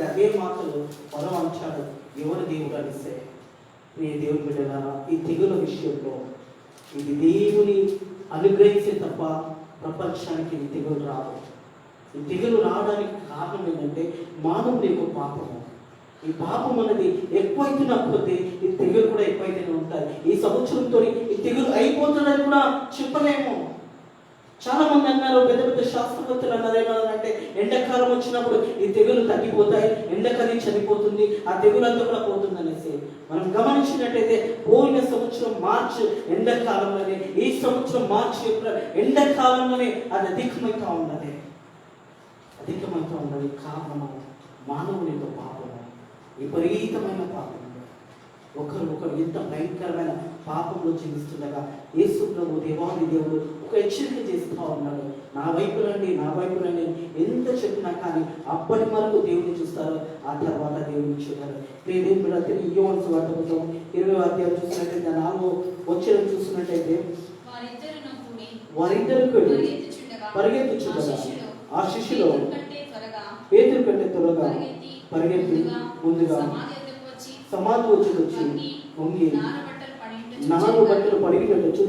అదే మాటలు పొలం అంచాడు. ఎవరు దేవుడు అనేసే దేవుని బిడ్డలారా, ఈ తెగుల విషయంలో ఇది దేవుని అనుగ్రహించే తప్ప ప్రపంచానికి ఈ తెగులు రాదు. ఈ తెగులు రావడానికి కారణం ఏంటంటే మానవుని యొక్క పాపము. ఈ పాపం అనేది ఎక్కువైతున్న కొద్దీ ఈ తెగులు కూడా ఎక్కువైతేనే ఉంటాయి. ఈ సంవత్సరంతో ఈ తెగులు అయిపోతుందని కూడా చెప్పలేము. చాలా మంది అన్నారు, పెద్ద పెద్ద శాస్త్రవేత్తలు అన్నారు ఏమన్నారంటే ఎండాకాలం వచ్చినప్పుడు ఈ తెగులు తగ్గిపోతాయి, ఎండకని చనిపోతుంది, ఆ తెగులంతా కూడా పోతుంది అనేసి. మనం గమనించినట్టయితే పోయిన సంవత్సరం మార్చి ఎండాకాలంలోనే, ఈ సంవత్సరం మార్చి ఏప్రిల్ ఎండాకాలంలోనే అది అధికమవుతా ఉన్నది. కారణము మానవుని యొక్క పాపము, విపరీతమైన పాపము. ఒకరు ఎంత భయంకరమైన పాపంలో జీవిస్తుండగా యేసు ప్రభు దేవాది దేవుడు ఒక హెచ్చరిక చేస్తూ ఉన్నాడు. నా వైపు రండి ఎంత చెప్పినా కానీ అప్పటి వరకు దేవుని చూస్తారు, ఆ తర్వాత దేవుని చూడాలి. దేవుని యోహాను సువార్త పుస్తకం 20వ అధ్యాయం చూసినట్టయితే 4వ వచనం చూసినట్టయితే వారిద్దరు పరిగెత్తుచుండగా ఆ శిష్యులు పేతురు కంటే త్వరగా పరిగెత్తి ముందుగా సమాధి వచ్చి వంగి 4 బట్టలు పడినట్టు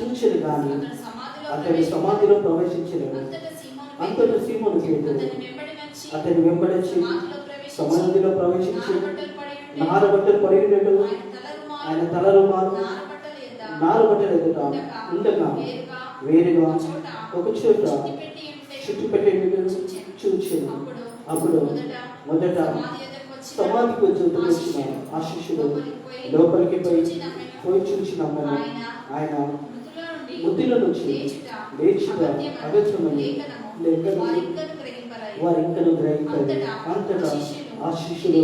చూచెను కానీ అతని సమాధిలో ప్రవేశించలేదు. అంతటా సీమోను పేతురు అతని వెంబడించి సమాధిలో ప్రవేశించి 4 బట్టలు పడినట్టు ఆయన తల రుమాలు 4 బట్టలు ఎదుట ఉండగా వేరుగా ఒక చోట చుట్టు పెట్టి చూచెను. అప్పుడు మొదట సమాధికి వచ్చిన ఆ శిష్యుడు లోపలికి పోయి చూసిన ఆయన బుద్ధిలో నుంచి లేచిగా అగత్యమని వారి ఇంకను గ్రహించారు. అంతటా ఆ శిష్యుడు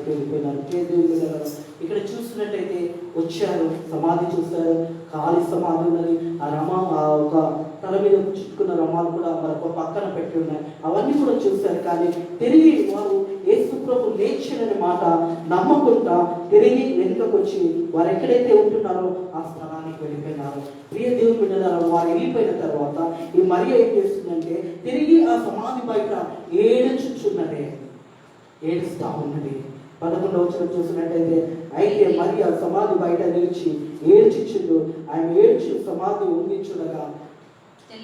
వెళ్ళిపోయినారు. ఇక్కడ చూసినట్టయితే వచ్చారు, సమాధి చూస్తారు, ఖాళీ సమాధి ఉన్నది. ఆ ఒక తల మీద చుట్టుకున్న రమాలు కూడా మరొక పక్కన పెట్టి ఉన్నాయి. అవన్నీ కూడా చూశారు. కానీ తిరిగి వారు యేసు ప్రభు లేచారనే మాట నమ్మకుండా తిరిగి వెనుకకు వచ్చి వారు ఎక్కడైతే ఉంటున్నారో ఆ స్థలానికి వెళ్ళిపోయినారు. ప్రియ దేవుని బిడ్డలారా, వారు వెళ్ళిపోయిన తర్వాత ఈ మరియ ఏం చేస్తుందంటే తిరిగి ఆ సమాధి బయట ఏడుస్తా ఉన్నది. 11వ వచనం చూసినట్టయితే అయితే మరి ఆ సమాధి బయట నిలిచి ఏడ్చిచ్చుండు. ఆయన ఏడ్చి సమాధి ఉండించుడగా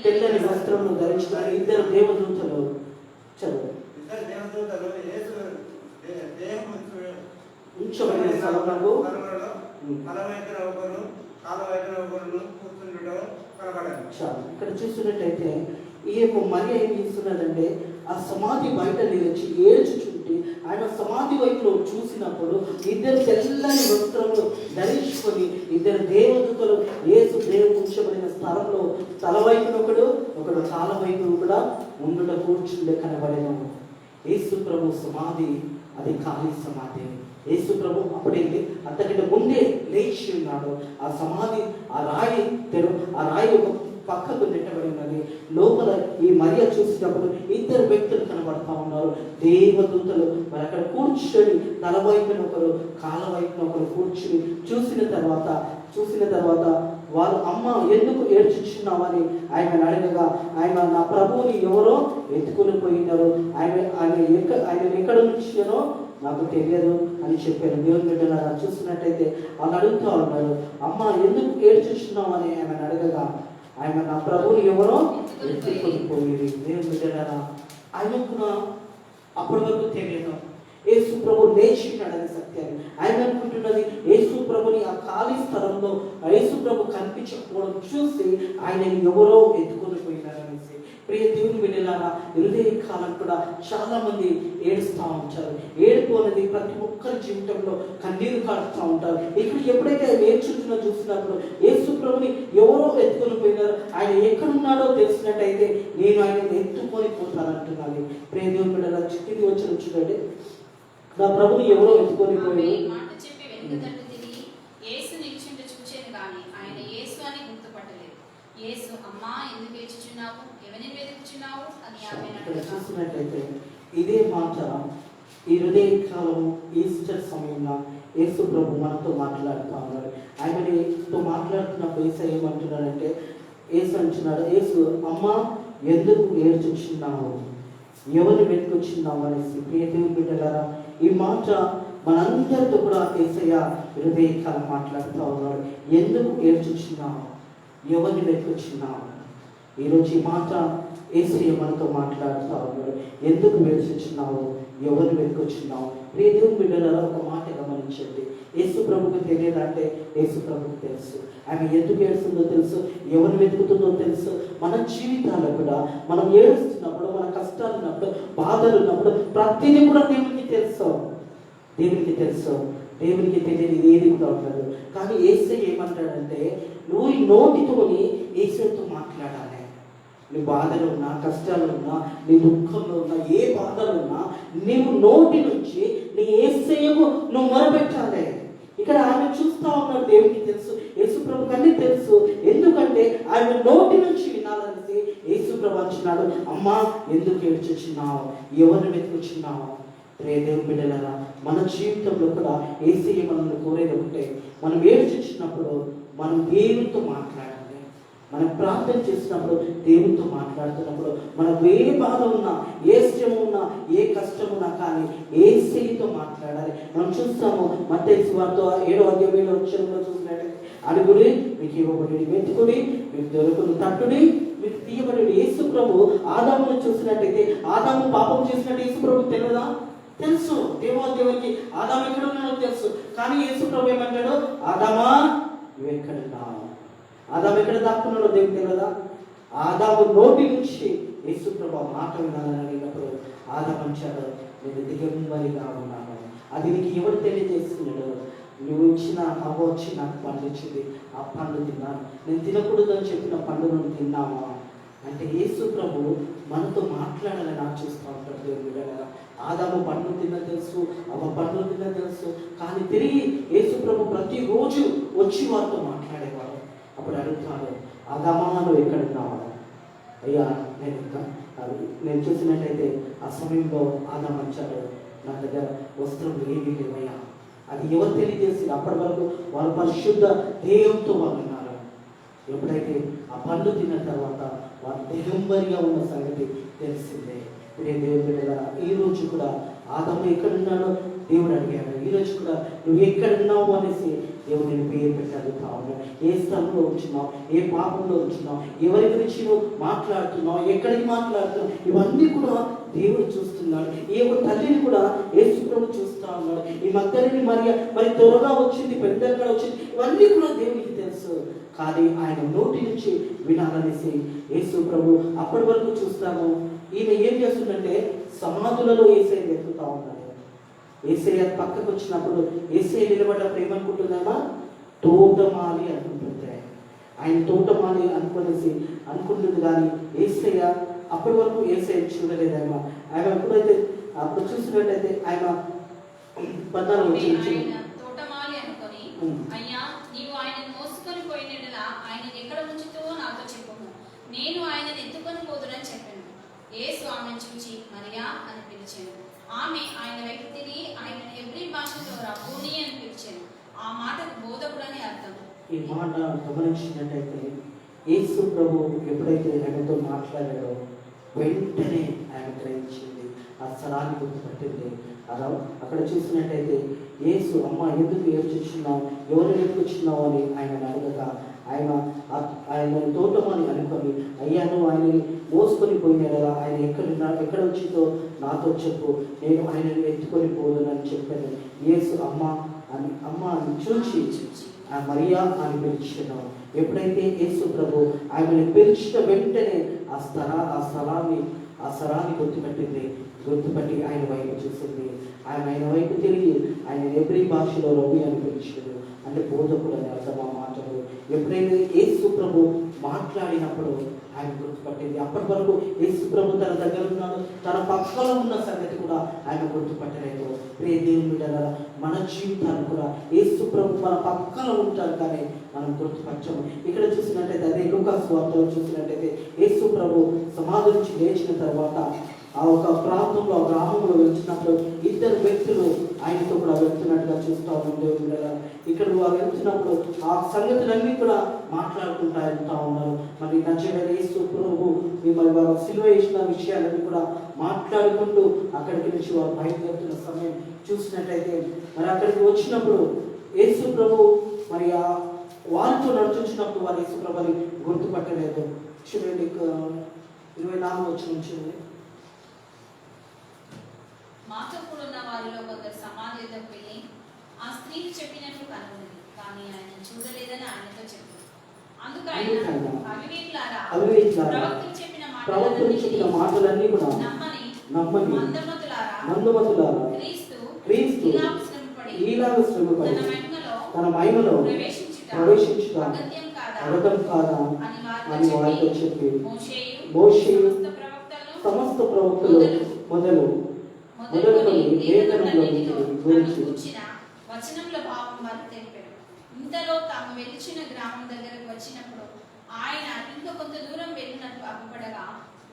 తెల్లని వస్త్రమును ధరించిన 2 దేవదూతలు ఉంచబడిన స్థలములకు ఇక్కడ చూసినట్టయితే ఈ యొక్క మరియ ఏం చేస్తున్నదంటే ఆ సమాధి బయట నిలిచి ఏడ్చుచుంటే ఆయన సమాధి వైపులో చూసినప్పుడు 2 తెల్లని వస్త్రములు ధరించుకొని 2 దేవదూతలు యేసు దేవుడు ఉంచబడిన స్థలంలో తల వైపున ఒకడు కాల వైపు కూడా ఉండుట కూర్చుండే కనబడేను. యేసు ప్రభు సమాధి అది ఖాళీ సమాధి. యేసు ప్రభు అప్పుడే అంతకంటే ముందే లేచి ఉన్నాడు. ఆ సమాధి ఆ రాయి ఒక పక్కకు నెట్టబడి ఉన్నది. లోపల ఈ మరియ చూసినప్పుడు ఇద్దరు వ్యక్తులు కనబడతా ఉన్నారు. దేవదూతలు మరి అక్కడ కూర్చొని తల వైపున ఒకరు కాళ్ళ వైపున ఒకరు కూర్చుని చూసిన తర్వాత వారు అమ్మ ఎందుకు ఏడ్చుచున్నామని ఆయన అడగగా ఆయన నా ప్రభువుని ఎవరో ఎత్తుకుని పోయినారు, ఆయన ఎక్కడ నుంచినో నాకు తెలియదు అని చెప్పారు. దేవుని బిడ్డలారా చూసినట్టయితే వాళ్ళు అడుగుతూ ఉన్నారు, అమ్మ ఎందుకు ఏడ్చుచున్నావు అని ఆయన అడగగా ఆయన నా ప్రభువుని ఎవరో ఎత్తుకొని పోయేది. దేవుని బిడ్డలారా ఆయనకు అప్పటి వరకు తెలియదు యేసు ప్రభు లేచినాడని సత్యాన్ని. ఆయన అనుకుంటున్నది యేసు ప్రభుని ఆ ఖాళీ స్థలంలో యేసు ప్రభు కనిపించకపోవడం చూసి ఆయనని ఎవరో ఎత్తుకొని పోయినారనేసి. ప్రియ దేవుని బిడ్డలారా హృదయ కాలం కూడా చాలా మంది ఏడుస్తూ ఉంటారు. ఏడుపు అనేది ప్రతి ఒక్కరి జీవితంలో కన్నీరు కాడుతూ ఉంటారు. ఇక్కడ ఎప్పుడైతే నేర్చుకున్నా చూసినప్పుడు యేసు ప్రభుని ఎవరో ఎత్తుకొని పోయినారు, ఆయన ఎక్కడున్నాడో తెలిసినట్టయితే నేను ఆయన ఎత్తుకొని పోతానంటున్నాను. ప్రియ దేవుని బిడ్డలారా చిక్కిది వచ్చిన చూడండి, నా ప్రభుని ఎవరో ఎత్తుకొని పోయి మాట చెప్పి వెనుకతట్టు తిరిగి యేసు నిల్చుంటే చూచేది కానీ ఆయన యేసు అని గుర్తుపట్టలేదు. యేసు అమ్మా ఎందుకు ఏడ్చుచున్నావు, ఎవరిని వెతుకుచున్నావు అని ఆమె చూసినట్లయితే ఇదే మాట ఈ హృదయ కాలం ఈస్టర్ సమయంలో యేసు ప్రభు మనతో మాట్లాడుతూ ఉన్నాడు. ఆయనతో మాట్లాడుతున్నప్పుడు యేసు ఏమంటున్నాడంటే యేసు అంటున్నాడు, యేసు అమ్మా ఎందుకు ఏడ్చుచున్నావు, ఎవరిని వెతుకుచున్నావు అనేసి. ప్రియ దేవుని బిడ్డలారా ఈ మాట మనందరితో కూడా యేసయ్య హృదయకాలం మాట్లాడుతూ ఉన్నాడు. ఎందుకు ఏడ్చుచున్నావు, ఎవరిని వెతుకుచున్నావు. ఈరోజు ఈ మాట యేసయ్య మనతో మాట్లాడుతూ ఉన్నాడు. ఎందుకు ఏడ్చుచున్నావు, ఎవరిని వెతుకుచున్నావు. ప్రియ దేవుని బిడ్డలారా ఒక మాట గమనించండి, యేసు ప్రభుకు తెలియదంటే యేసు ప్రభుకు తెలుసు. ఆమె ఎందుకు ఏడుస్తుందో తెలుసు, ఎవరిని వెతుకుతుందో తెలుసు. మన జీవితాల్లో కూడా మనం ఏడుస్తున్నప్పుడు, మన కష్టాలు ఉన్నప్పుడు, బాధలు ఉన్నప్పుడు ప్రతిదీ కూడా దేవునికి తెలుసు. దేవునికి తెలియని ఏది కూడా ఉండదు. కానీ యేసయ్య ఏమంటాడంటే నువ్వు ఈ నోటితోని యేసుతో మాట్లాడాలి. నీ బాధలు ఉన్నా, కష్టాలు ఉన్నా, నీ దుఃఖంలో ఉన్నా, ఏ బాధలు ఉన్నా నీవు నోటి నుంచి నీ యేసయ్యకు నువ్వు మొరపెట్టాలి. ఇక్కడ ఆయన చూస్తా ఉన్నాడు, దేవునికి తెలుసు, యేసు ప్రభుకి అన్నీ తెలుసు. ఎందుకంటే ఆయన నోటి నుంచి వినాలనేసి యేసు ప్రభు అంటున్నాడు, అమ్మా ఎందుకు ఏడ్చుచున్నావు, ఎవరిని వెతుకుచున్నావు. రే దేవుని బిడ్డలారా మన జీవితంలో కూడా యేసయ్య మనల్ని కోరేది ఒకటే, మనం ఏడ్చుచున్నప్పుడు మనం దేవునితో మాట్లాడాలి. మనం ప్రార్థన చేసినప్పుడు దేవునితో మాట్లాడుతున్నప్పుడు మనకు ఏ బాధ ఉన్నా, ఏ శ్రమ ఉన్నా, ఏ కష్టం ఉన్నా కానీ యేసయ్యతో మాట్లాడాలి. మనం చూస్తాము మత్తయి సువార్త 7వ అధ్యాయంలో చూసినట్లయితే అడుగుడి మీకు ఇవ్వబడి, వెతుకుడి మీకు దొరుకును, తట్టుడి మీకు తీయబడి. యేసు ప్రభు ఆదామును చూసినట్టయితే ఆదాము పాపం చేసినట్టు యేసు ప్రభు తెలియదా? తెలుసు. దేవునికి ఆదాము ఎక్కడ ఉన్నాడో తెలుసు. కానీ యేసు ప్రభు ఏమంటాడు, ఆదామా నువ్వు ఎక్కడున్నావు, ఆదాము ఎక్కడ దాక్కున్నాడో దేవునికి తెలియదా? ఆదాము నోటి నుంచి యేసు ప్రభు మాట వినాలని అడిగినప్పుడు ఆదాము అంటాడు నేను దిగంబరిగా ఉన్నాను. అది నీకు ఎవరు తెలియజేస్తున్నాడు? నువ్వు ఇచ్చిన అవ్వ వచ్చి నాకు పండు ఇచ్చింది, ఆ పండు తిన్నాను. నేను తినకూడదు అని చెప్పిన పండు నువ్వు తిన్నావా అంటే యేసు ప్రభు మనతో మాట్లాడాలని నాకు చూస్తూ ఉంటాడు. దేవుని బిడ్డలారా ఆదాము పండు తిన్న తెలుసు, అవ్వ పండు తిన్న తెలుసు. కానీ తిరిగి యేసు ప్రభు ప్రతిరోజు వచ్చి వారితో మాట్లాడేవాడు. అప్పుడు అడుగుతాడు, ఆదామా నువ్వు ఎక్కడున్నావా? అయ్యా నేను చూసినట్లయితే ఆ సమయంలో ఆదాము వచ్చాడు, నా దగ్గర వస్త్రం ఏమీ లేవయ్యా. అది ఎవరు తెలియజేసి అప్పటి వరకు వాళ్ళు పరిశుద్ధ దేహంతో వాళ్ళు ఉన్నారు. ఎప్పుడైతే ఆ పండు తిన్న తర్వాత వారు దిగంబరిగా ఉన్న సంగతి తెలిసిందే. ఇదే దేవుని బిడ్డలారా ఈ రోజు కూడా ఆదాము ఎక్కడున్నాడో దేవుడు అడిగాడు. ఈరోజు కూడా నువ్వు ఎక్కడున్నావు అనేసి దేవుడు నేను పేరు పెట్టి అడుగుతా ఉన్నావు. ఏ స్థలంలో ఉంచున్నావు, ఏ పాపంలో ఉంచున్నావు, ఎవరి గురించి నువ్వు మాట్లాడుతున్నావు, ఎక్కడికి మాట్లాడుతున్నావు, ఇవన్నీ కూడా దేవుడు చూస్తున్నాడు. ఈ యొక్క తల్లిని కూడా యేసు ప్రభు చూస్తూ ఉన్నాడు. ఈ మగ్దలిని మరి త్వరగా వచ్చింది, పెద్దగా వచ్చింది, ఇవన్నీ కూడా దేవునికి తెలుసు. కానీ ఆయన నోటి నుంచి వినాలనేసి యేసు ప్రభు అప్పటి వరకు చూస్తాము. ఈమె ఏం చేస్తుందంటే సమాధులలో యేసయ్య వెతుకుతా ఉన్నాడు. యేసయ్య పక్కకు వచ్చినప్పుడు యేసయ్య నిలబడ్డప్పుడు ఏమనుకుంటుందమ్మా, తోటమాలి అనుకుంటుంది. ఆయన తోటమాలి అనుకుంటుంది. కానీ యేసయ్య అప్పటి వరకు యేసయ్య చూడలేదమ్మా. ఆయన ఎప్పుడైతే అప్పుడు చూసినట్టయితే ఆయన 14 ఆమె వచ్చిన ఆయన తోటమాలి అనుకొని, అయ్యా నీవు ఆయనను మోసుకొని పోయినలా ఆయన ఎక్కడ ఉంచుతావో నాతో చెప్పుము, నేను ఆయనను ఎత్తుకొని పోదునని చెప్పాను. యేసు ఆమెను చూచి మరియా అని పిలిచాను. ఆమె ఆయన వైపు తిరిగి ఆయన హెబ్రీ భాషలో రబ్బూని అని పిలిచాను. ఆ మాటకు బోధకుడని అర్థం. ఈ మాట గమనించినట్టయితే యేసు ప్రభు ఎప్పుడైతే ఆయనతో మాట్లాడాడో వెంటనే ఆయన గ్రహించింది, ఆ స్థలాన్ని గుర్తుపట్టింది. అలా అక్కడ చూసినట్టయితే యేసు అమ్మ ఎందుకు ఏడ్చుచున్నావు, ఎవరు ఎత్తుకొచ్చున్నావు అని ఆయన అడగగా ఆయన తోటమని అనుకొని, అయ్యా నువ్వు ఆయనని మోసుకొని పోయినా కదా, ఆయన ఎక్కడ వచ్చిందో నాతో చెప్పు, నేను ఆయనని ఎత్తుకొని పోదునని చెప్పాను. యేసు అమ్మ అని చూచి ఆ మరియా అని పిలిచినావు. ఎప్పుడైతే యేసు ప్రభు ఆమెను పిలిచిన వెంటనే ఆ స్థలాన్ని గుర్తుపట్టి ఆయన వైపు చూసింది. ఆయన వైపు తిరిగి ఆయన హెబ్రీ భాషలో రవి అని పిలిచాడు, అంటే బోధకుడు అని అర్థం ఆ మాటలు. ఎప్పుడైతే యేసు ప్రభు మాట్లాడినప్పుడు ఆయన గుర్తుపట్టింది. అప్పటి వరకు యేసు ప్రభు తన దగ్గర ఉన్నాడు, తన పక్కన ఉన్న సంగతి కూడా ఆయన గుర్తుపట్టలేదు. ప్రియ దేవుని బిడ్డలారా, మన జీవితాన్ని కూడా యేసు ప్రభు మన పక్కన ఉంటారు కానీ మనం గుర్తుపట్టము. ఇక్కడ చూసినట్టయితే అదే లూకా సువార్తలో చూసినట్టయితే యేసు ప్రభు సమాధి నుంచి లేచిన తర్వాత ఆ ఒక ప్రాంతంలో గ్రామంలో వెళ్తున్నప్పుడు ఇద్దరు వ్యక్తులు ఆయనతో కూడా వెళ్తున్నట్టుగా చూస్తూ ఉన్నాం. దేవుని బిడ్డలారా, ఇక్కడ వారు వెళ్తున్నప్పుడు ఆ సంగతులన్నీ కూడా మాట్లాడుకుంటూ వెళ్తూ ఉన్నారు. మరి నజరేయుడైన యేసు ప్రభు మరి వారు సిలువ వేసిన విషయాలన్నీ కూడా మాట్లాడుకుంటూ అక్కడికి నుంచి వారు బయలుదేరుతున్న సమయం చూసినట్టయితే మరి అక్కడికి వచ్చినప్పుడు యేసు ప్రభు మరి ఆ వారితో నడుచున్నప్పుడు వారు యేసు ప్రభుని గుర్తుపట్టలేదు. చూడండి 24 వచ్చిన మాతో కూడా ఉన్న వారిలో కొందరు సమాధి వద్దకు వెళ్ళి ఆ స్త్రీలు చెప్పినట్లు కనుగొన్నది, కానీ ఆయన చూడలేదని ఆయనతో చెప్పారు. అందుకు ఆయన అవివేకులారా, ప్రవక్తలు చెప్పిన మాటలన్నీ కూడా నమ్మని మందమతులారా, క్రీస్తు ఈలాగు శ్రమపడి తన మహిమలో ప్రవేశించుట అగత్యం కాదా అని వారితో చెప్పి మోషేయు సమస్త ప్రవక్తలు మొదలుకొని లేఖనంలో గురించి వచనంలో భావం వారు తెలిపారు. ఇంతలో తాము వెలిచిన గ్రామం దగ్గరకు వచ్చినప్పుడు ఆయన ఇంకా కొంత దూరం వెళ్ళినట్టు అగుపడగా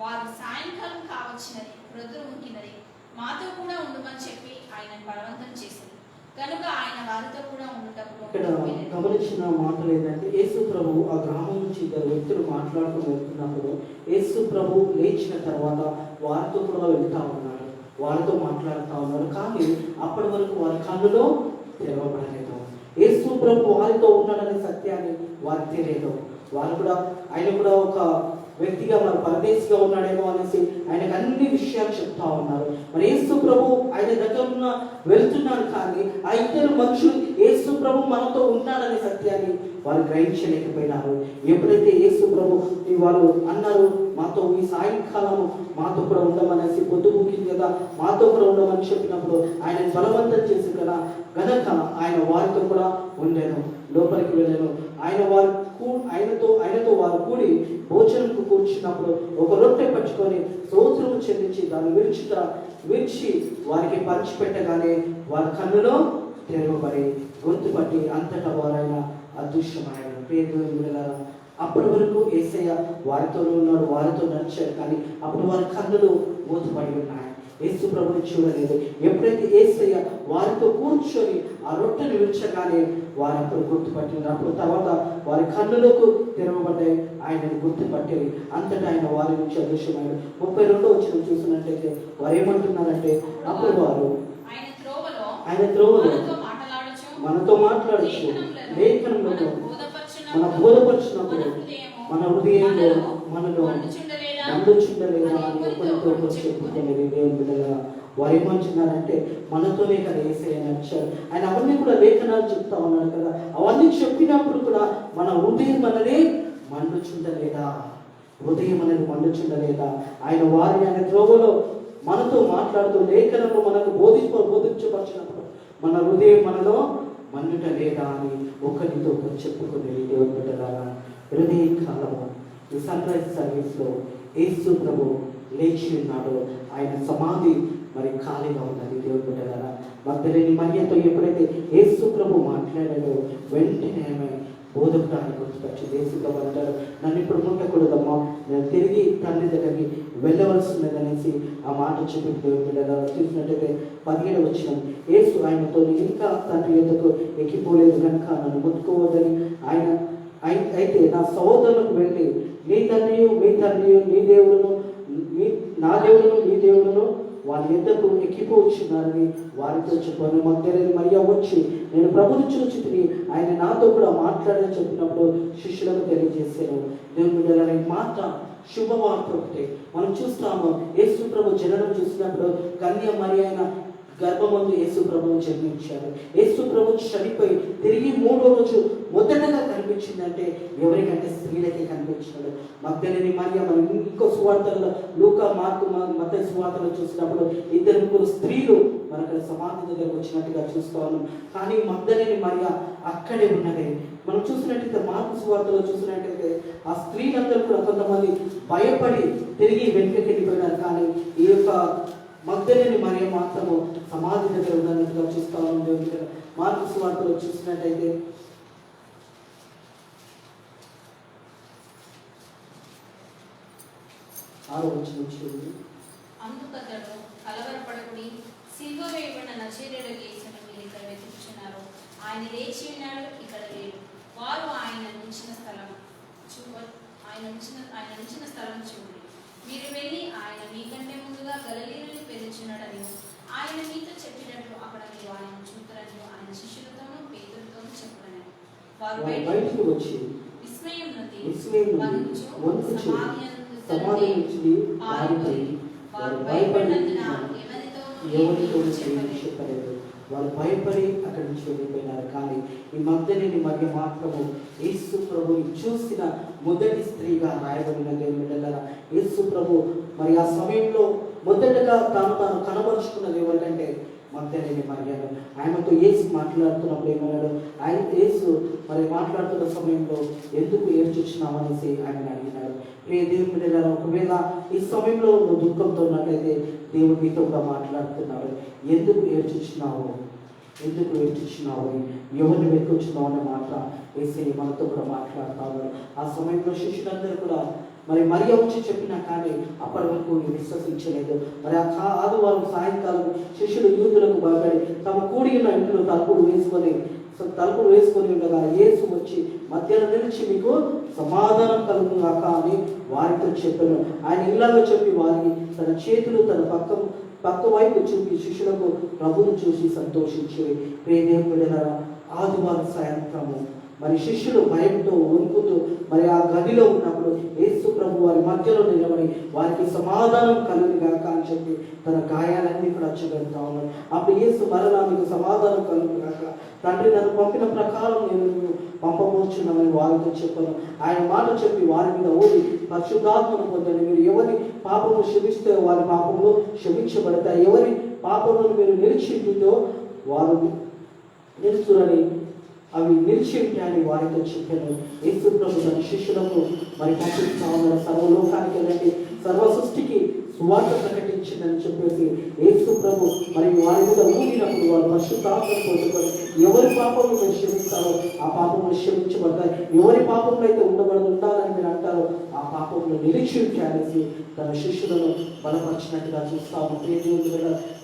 వారు సాయంకాలం కావచ్చినది, ప్రొద్దు ఉంకినది, మాతో కూడా ఉండమని చెప్పి ఆయన బలవంతం చేసింది కనుక ఆయన వారితో కూడా ఉండటప్పుడు. ఇక్కడ గమనించిన మాటలు ఏంటంటే యేసు ప్రభు ఆ గ్రామం నుంచి ఇద్దరు వ్యక్తులు మాట్లాడుతూ వెళ్తున్నప్పుడు యేసు ప్రభు లేచిన తర్వాత వారితో కూడా వెళ్తా ఉన్నారు, వారితో మాట్లాడుతూ ఉన్నారు. కానీ అప్పటి వరకు వారి కన్నులో తెరవబడలేదు. యేసు ప్రభు వారితో ఉన్నాడనే సత్యాన్ని వారికి తెలియదు. వారు కూడా ఆయన కూడా ఒక వ్యక్తిగా మరి పరదేశిగా ఉన్నాడేమో అనేసి ఆయనకు అన్ని విషయాలు చెప్తా ఉన్నారు. మరి యేసు ప్రభు ఆయన దగ్గర వెళ్తున్నాడు కానీ ఆ ఇద్దరు మనుషులు యేసు ప్రభు మనతో ఉన్నాడనే సత్యాన్ని వారు గ్రహించలేకపోయినారు. ఎప్పుడైతే యేసు ప్రభు వారు అన్నారు మాతో ఈ సాయంకాలము మాతో కూడా ఉండమనేసి, పొద్దు ముఖ్యం కదా మాతో కూడా ఉండమని చెప్పినప్పుడు ఆయన బలవంతం చేసి కదా గనక ఆయన వారితో కూడా ఉండేను, లోపలికి వెళ్ళాను. ఆయనతో వారు కూడి భోజనంకు కూర్చున్నప్పుడు ఒక రొట్టె పట్టుకొని స్తోత్రము చెల్లించి దాన్ని విరిచి వారికి పంచిపెట్టగానే వారి కన్నులో తెరవబడి గుర్తుపట్టి అంతటా వారైన అదృశ్యమైన పేరు. అప్పటి వరకు యేసయ్య వారితోనే ఉన్నాడు, వారితో నడిచాడు, కానీ అప్పుడు వారి కన్నులు మూతపడి ఉన్నాయి, యేసు ప్రభుని చూడలేదు. ఎప్పుడైతే యేసయ్య వారితో కూర్చొని ఆ రొట్టెను విడిచగానే వారు అప్పుడు గుర్తుపట్టినారు. అప్పుడు తర్వాత వారి కన్నులకు తెరవబడ్డాయి, ఆయనను గుర్తుపట్టేవి. అంతటా ఆయన వారి నుంచి అదృశ్యమైన 32 వచ్చిన చూసినట్లయితే వారు ఏమంటున్నారంటే అప్పుడు వారు ఆయన త్రోవలో మనతో మాట్లాడచ్చు, లేఖనంలో మన బోధపరిచినప్పుడు మన హృదయంలో మనలో మండుచుండలేదా అని ఒకరితో ఒకరు చెప్పుకునేది. దేవుని బిడ్డగా వారు ఏమంటున్నారంటే మనతోనే కదా యేసయ్య నడిచారు. ఆయన అవన్నీ కూడా లేఖనాలు చెప్తా ఉన్నాడు కదా, అవన్నీ చెప్పినప్పుడు కూడా మన హృదయం అనేది మండుచుండలేదా, ఆయన వారి త్రోవలో మనతో మాట్లాడుతూ లేఖనంలో మనకు బోధించబడినప్పుడు మన హృదయం మనలో మండుట లేదా అని ఒకరితో ఒకరు చెప్పుకునేది. దేవుని బిడ్డలారా, హృదయ కాలము ఈ సన్ రైజ్ సర్వీస్లో యేసు ప్రభు లేచి ఉన్నాడు. ఆయన సమాధి మరి ఖాళీగా ఉన్నది. దేవుని బిడ్డలారా, మగ్దలేని మరియతో ఎప్పుడైతే యేసు ప్రభు మాట్లాడాడో వెంటనే ఆమె బోధకుడాన్ని గుర్తుపచ్చి యేసు ప్రభు అంటాడు, నన్ను ఇప్పుడు ముట్టకూడదమ్మా, నేను తిరిగి తండ్రి దగ్గరికి వెళ్ళవలసినదనేసి ఆ మాట చెప్పి దేవుని బిడ్డలారా చూసినట్టయితే 17వ వచనం, యేసు ఆయనతో ఇంకా తండ్రి యొద్దకు ఎక్కిపోలేదు కనుక నన్ను ముట్టుకోవద్దని ఆయన అయితే నా సహోదరులకు వెళ్ళి నీ తండ్రియు నీ దేవుడును నా దేవుడును నీ దేవుడును వాళ్ళ యొద్దకు ఎక్కిపోవచ్చున్నారని వారితో చెప్పాను. మగ్దలేని మరియ వచ్చి నేను ప్రభుని చూచి ఆయన నాతో కూడా మాట్లాడని చెప్పినప్పుడు శిష్యులకు తెలియజేశాను. దేవుని బిడ్డలారా, ఈ మాట శుభవార్త ఒకటే. మనం చూస్తాము, యేసు ప్రభు జననం చూసినప్పుడు కన్య మరియ గర్భమందు యేసు ప్రభువు జన్మించాడు. యేసు ప్రభు చనిపోయి తిరిగి 3వ రోజు మొదటగా కనిపించిందంటే ఎవరికంటే స్త్రీలకే కనిపించాడు. మగ్దలేని మరియ మనం ఇంకో సువార్తల్లో లూకా, మార్కు, మత్తయి సువార్తలో చూసినప్పుడు 2-3 స్త్రీలు మనకు సమాధి దగ్గరకు వచ్చినట్టుగా చూస్తాము. కానీ మగ్దలేని మరియ అక్కడే ఉన్నదే. మనం చూసినట్టయితే మార్కు సువార్తలో చూసినట్టయితే ఆ స్త్రీలందరూ కూడా కొంతమంది భయపడి తిరిగి వెనుకకి వెళ్ళిపోయినారు. కానీ ఈ యొక్క మగ్దలేని మరియ మాత్రము సమాధి దగ్గర ఉన్నట్టుగా చూస్తా ఉన్నాం. మార్కు సువార్తలో చూసినట్టయితే 6వ వచనం చూడండి. అందుకతడు కలవరపడకుడి, సిలువ వేయబడిన నజరేయుడు యేసును మీరు ఇక్కడ వెతుకుచున్నారు. ఆయన లేచి ఉన్నాడు, ఇక్కడ లేడు. వారు ఆయన ఉంచిన స్థలం చూడండి. మీరు వెళ్ళి ఆయన మీకంటే ముందుగా గలిలయలో పెరుగుచున్నాడని ఆయన మీతో చెప్పినట్లు అక్కడ మీరు ఆయన చూద్దరని ఆయన శిష్యులతోనూ పేతురుతోనూ చెప్పడని వారు బయటకు వచ్చి విస్మయం నుండి సమాధి నుంచి వారు భయపడినందున ఎవరితో చెప్పలేదు. వారు భయపడి అక్కడి నుంచి వెళ్ళిపోయినారు. కానీ ఈ మగ్దలేని మరియ మాత్రము యేసు ప్రభుని చూసిన మొదటి స్త్రీగా రాయబడిన దేవుని బిడ్డలారా, యేసు ప్రభు మరి ఆ సమయంలో మొదటగా తాను కనబరుచుకున్నది ఎవరికంటే మగ్దలేని మరియను. ఆయనతో యేసు మాట్లాడుతున్నప్పుడు ఏమన్నాడు, ఆయన యేసు మరి మాట్లాడుతున్న సమయంలో ఎందుకు ఏడ్చుచున్నామనేసి ఆయన అడిగినాడు. దేవుని బిడ్డలారా, ఒకవేళ ఈ సమయంలో నువ్వు దుఃఖంతో ఉన్నట్లయితే దేవుడు మీతో కూడా మాట్లాడుతున్నాడు. ఎందుకు ఏడ్చుచున్నావు, ఎవరిని వెతుకుచున్నావు అనే మాట వేసి మనతో కూడా మాట్లాడుతాడు. ఆ సమయంలో శిష్యులందరూ కూడా మరి మరియ వచ్చి చెప్పినా కానీ అప్పటి వరకు విశ్వసించలేదు. మరి ఆ ఆదివారం సాయంకాలం శిష్యులు యూదులకు భయపడి తమ కూడి ఉన్న ఇంట్లో తలుపులు వేసుకొని ఉండగా యేసు వచ్చి మధ్యలో నిలిచి మీకు సమాధానం కలుగుగాక అని వారితో చెప్పాను. ఆయన ఇలాగ చెప్పి వారికి తన చేతులు తన పక్క వైపు చూపి శిష్యులకు ప్రభువును చూసి సంతోషించి దేవుని బిడ్డలారా, ఆదివారం సాయంత్రము మరి శిష్యులు భయంతో వణుకుతూ మరి ఆ గదిలో ఉన్నప్పుడు యేసు ప్రభు వారి మధ్యలో నిలబడి వారికి సమాధానం కలుగుగాక అని చెప్పి తన గాయాలన్నీ కూడా చూపెడతా ఉన్నాడు. అప్పుడు యేసు మరలా మీకు సమాధానం కలుగుగాక, తండ్రి నన్ను పంపిన ప్రకారం నేను పంపబోచున్నామని వారితో చెప్పాను. ఆయన మాట చెప్పి వారి మీద ఊరి పరిశుద్ధాత్మను పొందండి. మీరు ఎవరి పాపము క్షమిస్తే వారి పాపములు క్షమించబడతాయి, ఎవరి పాపములను మీరు నిలిచిందో వారు నిలుచురని అవి నిలిచి ఉంటాయని వారితో చెప్పాను. యేసు ప్రభు తన శిష్యులకు మరి పంపిస్తా ఉన్నారు, సర్వలోకానికి వెళ్ళండి, సర్వ సృష్టికి సువార్త ప్రకటించిందని చెప్పేసి యేసు ప్రభు మరి వారి మీద ఊగినప్పుడు వారు పరిశుద్ధాత్మను పొందుకొని ఎవరి పాపములు మీరు క్షమిస్తారో ఆ పాపములు క్షమించబడతాయి, ఎవరి పాపములు అయితే ఉండాలని మీరు అంటారో ఆ పాపములు నిలిచి ఉంటాయనేసి తన శిష్యులను బలపరిచినట్టుగా చూస్తాము.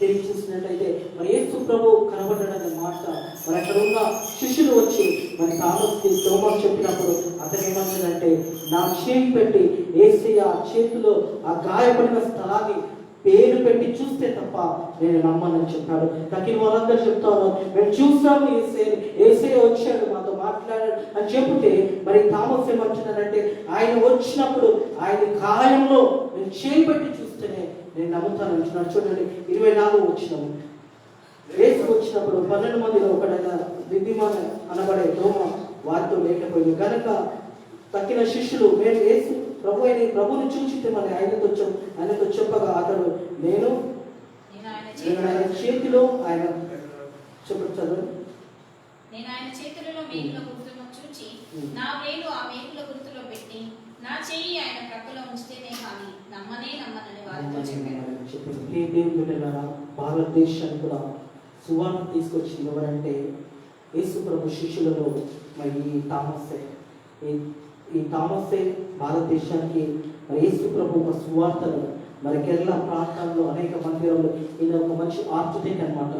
తిరిగి చూసినట్టయితే మరి యేసు ప్రభు కనబడ్డాడనే మాట మరి అక్కడ ఉన్న శిష్యులు వచ్చి మరి తామస్కి తోమకు చెప్పినప్పుడు అతను ఏమంటాడంటే, నా చేయి పెట్టి యేసయ్య చేతిలో ఆ గాయపడిన స్థలాన్ని పేరు పెట్టి చూస్తే తప్ప నేను నమ్మనని చెప్పాడు. తక్కిన వాళ్ళందరూ చెప్తాను, మేము చూసాము యేసయ్య వచ్చాడు మాతో మాట్లాడాడు అని చెబితే మరి తామస్ ఏమంటున్నాడంటే, ఆయన వచ్చినప్పుడు ఆయన గాయంలో నేను చేయి పెట్టి చూస్తేనే నేను నమ్ముతాను అంటున్నాడు. చూడండి 24 వచ్చినాము. యేసు వచ్చినప్పుడు 12 మందిలో ఒకడైన దిద్దిమాన అనబడే దోమ వారితో లేకపోయింది కనుక తక్కిన శిష్యులు మేము యేసు ప్రభుని చూచితేమని ఆయనతో చెప్పగా అతడు నేను ఆయన చేతిలో ఆయన చెప్పచ్చు నేను ఆయన చేతులలో మేకుల గుర్తును చూచి నా వేలు ఆ మేకుల గుర్తులో పెట్టి నా చెయ్యి ఆయన ప్రక్కలో ఉంచితేనే కానీ నమ్మనని వారితో చెప్పాను. ఈ దేవుని బిడ్డలారా, భారతదేశానికి కూడా సువార్త తీసుకొచ్చింది ఎవరంటే యేసు ప్రభు శిష్యులలో మరి ఈ థామసే భారతదేశానికి మరి యేసు ప్రభు ఒక సువార్తను మరి కేరళ ప్రాంతాల్లో అనేక మందిరంలో ఈయన ఒక మంచి ఆర్కిటెక్ట్ అనమాట.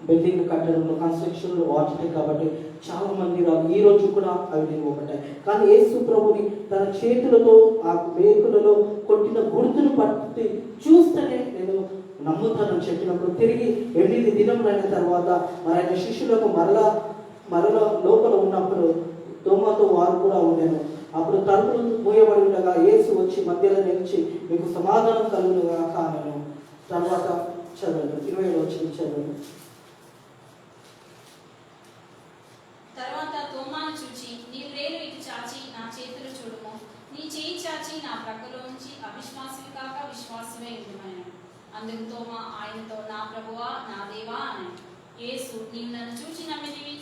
బిల్డింగ్ కట్టడంలో కన్స్ట్రక్షన్లో ఆర్కిటెక్ట్ కాబట్టి చాలా మందిరాలు ఈ రోజు కూడా అవి నిలవబడ్డాయి. కానీ యేసు ప్రభుని తన చేతులతో ఆ వేకులలో కొట్టిన గుర్తును పట్టి చూస్తేనే నేను నమ్ముతానని చెప్పినప్పుడు తిరిగి 8 దినములైన తర్వాత మరి ఆయన శిష్యులకు మరలా లోపల ఉన్నప్పుడు తోమాతో వారు కూడా ఉండేను. అప్పుడు తలుపులు మూయబడి ఉండగా యేసు వచ్చి మధ్యలో నిలిచి మీకు సమాధానం కలుగునుగా కానను. తర్వాత చదవండి 27 వచ్చిన చదవండి. తర్వాత తోమాను చూచి నీ వేలు ఇటు చాచి నా చేతులు చూడుము, నీ చేయి చాచి నా ప్రక్కలో ఉంచి అవిశ్వాసివి కాక విశ్వాసమే ఉండుమని. అందుకు తోమా ఆయనతో నా ప్రభువా నా దేవా అని. యేసు నీవు నన్ను చూచి నమ్మితివి,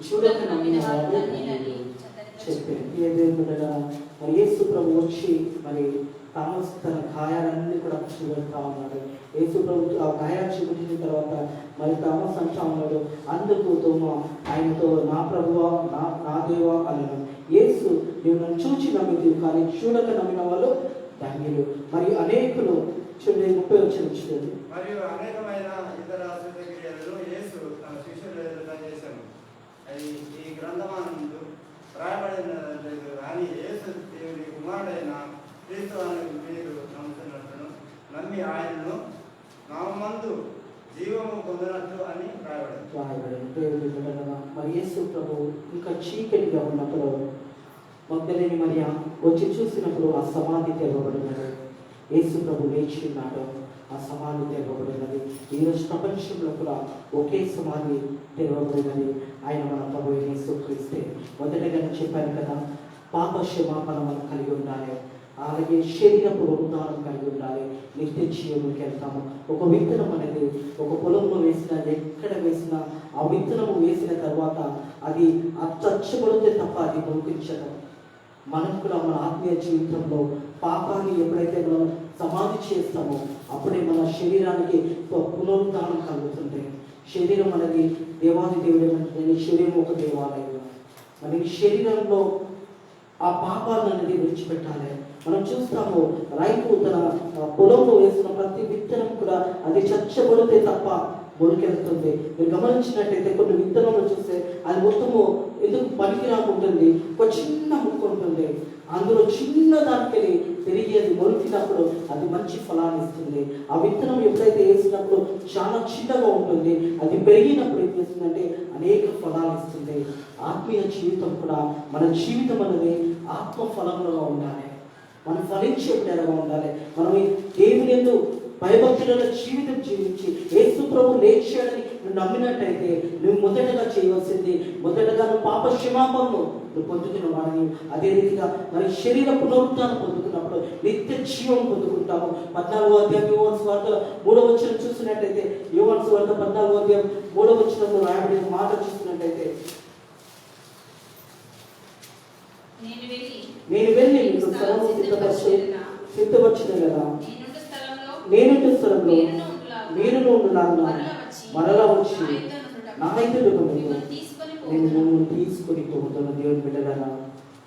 చూడక నమ్మిన వారు ధన్యులని చెప్పారు. మరి యేసు ప్రభు వచ్చి మరి థామస్ తన గాయాలన్నీ కూడా చూపెడతా ఉన్నాడు. యేసు ప్రభు ఆ గాయాలు చూపించిన తర్వాత మరి థామస్ అంటా ఉన్నాడు, అందుకు తోమా ఆయనతో నా ప్రభువా నా దేవా అన్నాడు. యేసు నీవు నన్ను చూచి నమ్మితివి కానీ చూడక నమ్మిన వాళ్ళు ధన్యులు. మరియు అనేకులు చూడండి 30 వచ్చిన మరియు అనేకమైన ఇతర సూచక్రియలను యేసు తన శిష్యుల ఎదుట చేశాను. అది ఈ గ్రంథమందు రాయబడినట్లేదు. కానీ యేసు దేవుని కుమారుడైన క్రీస్తు అని మీరు నమ్ముతున్నట్టు నమ్మి ఆయనను నామందు జీవము పొందినట్లు అని రాయబడింది. మరి యేసు ప్రభు ఇంకా చీకటిగా ఉన్నప్పుడు మగ్దలేని మరియ వచ్చి చూసినప్పుడు ఆ సమాధి తెరవబడినది. యేసు ప్రభు లేచి ఉన్నాడు, ఆ సమాధి తెరవబడినది. ఈరోజు ప్రపంచంలో కూడా ఒకే సమాధి తెరవబడినది, ఆయన మన ప్రభు యేసు క్రీస్తే. మొదటగా చెప్పాను కదా, పాప క్షమాపణ మనం కలిగి ఉండాలి, అలాగే శరీరపు ఉదాహరణ కలిగి ఉండాలి, నిత్య జీవునికి వెళ్తాము. ఒక విత్తనం అనేది ఒక పొలంలో వేసినా ఎక్కడ వేసినా ఆ విత్తనము వేసిన తర్వాత అది చచ్చబడితే తప్ప అది మొలిపించదు. మనం కూడా మన ఆత్మీయ జీవితంలో పాపాన్ని ఎప్పుడైతే మనం సమాధి చేస్తామో అప్పుడే మన శరీరానికి పునరుద్ధానం కలుగుతుంది. శరీరం అనేది దేవాది దేవుడు, శరీరం ఒక దేవాలయం. మన శరీరంలో ఆ పాపాలను అనేది విడిచిపెట్టాలి. మనం చూస్తాము, రైతు తన పొలంలో వేసిన ప్రతి విత్తనం కూడా అది చచ్చబడితే తప్ప మొలకెళ్తుంది. మీరు గమనించినట్టయితే కొన్ని విత్తనాలు చూస్తే అది మొత్తము ఎందుకు పనికి రాకుంటుంది, ఒక చిన్న ముక్క ఉంటుంది, అందులో చిన్న దానికి తిరిగి అది మొలిచినప్పుడు అది మంచి ఫలాన్ని ఇస్తుంది. ఆ విత్తనం ఎప్పుడైతే వేసినప్పుడు చాలా చిన్నగా ఉంటుంది, అది పెరిగినప్పుడు ఏం చేస్తుందంటే అనేక ఫలాలు ఇస్తుంది. ఆత్మీయ జీవితం కూడా మన జీవితం అనేది ఆత్మ ఫలంలో ఉండాలి, మనం ఫలించే బిడ్డలుగా ఉండాలి. మనం దేవుని యందు భయభక్తులలో జీవితం జీవించి యేసు ప్రభు లేచాడని నువ్వు నమ్మినట్టయితే నువ్వు మొదటగా చేయవలసింది, మొదటగా నువ్వు పాప క్షమాపణను నువ్వు పొందుతున్న వాడిని. అదే రీతిగా మరి శరీర పునరుద్ధానం పొందుతున్నప్పుడు నిత్య జీవం పొందుకుంటాము. 14వ అధ్యాయం యోహాను సువార్త 3వ వచనం చూసినట్టయితే, యోహాను సువార్త 14వ అధ్యాయం 3వ వచనంలో రాయబడిన మాట చూసినట్టయితే, నేను వెళ్ళి మీకు స్థలము సిద్ధపరచిన కదా, నేనుండే స్థలంలో మీరును ఉండులాగున మరలా వచ్చి నా ఎదుట నేను మిమ్మల్ని తీసుకొని పోతున్న దేవుని బిడ్డలారా.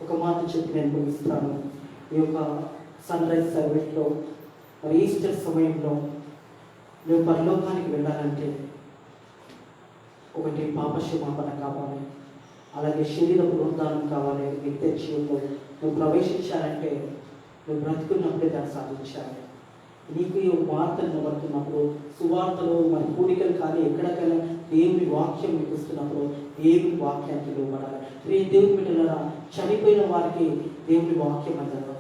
ఒక మాట చెప్పి నేను ముగిస్తాను. ఈ యొక్క సన్ రైజ్ సర్వీస్లో మరి ఈస్టర్ సమయంలో నువ్వు పరలోకానికి వెళ్ళాలంటే ఒకటి పాప క్షమాపణ కావాలి, అలాగే శరీర పునరుద్ధానం కావాలి. నిత్య జీవంలో నువ్వు ప్రవేశించాలంటే నువ్వు బ్రతుకున్నప్పుడే దాన్ని సాధించాలి. నీకు ఈ వార్తలు నిలబడుతున్నప్పుడు, సువార్తలు మరి కూడికలు కానీ ఎక్కడికైనా దేవుని వాక్యం మీకు ఇస్తున్నప్పుడు దేవుని వాక్యానికి నిలబడాలి. దేవుని బిడ్డలారా, చనిపోయిన వారికి దేవుని వాక్యం అంటారు.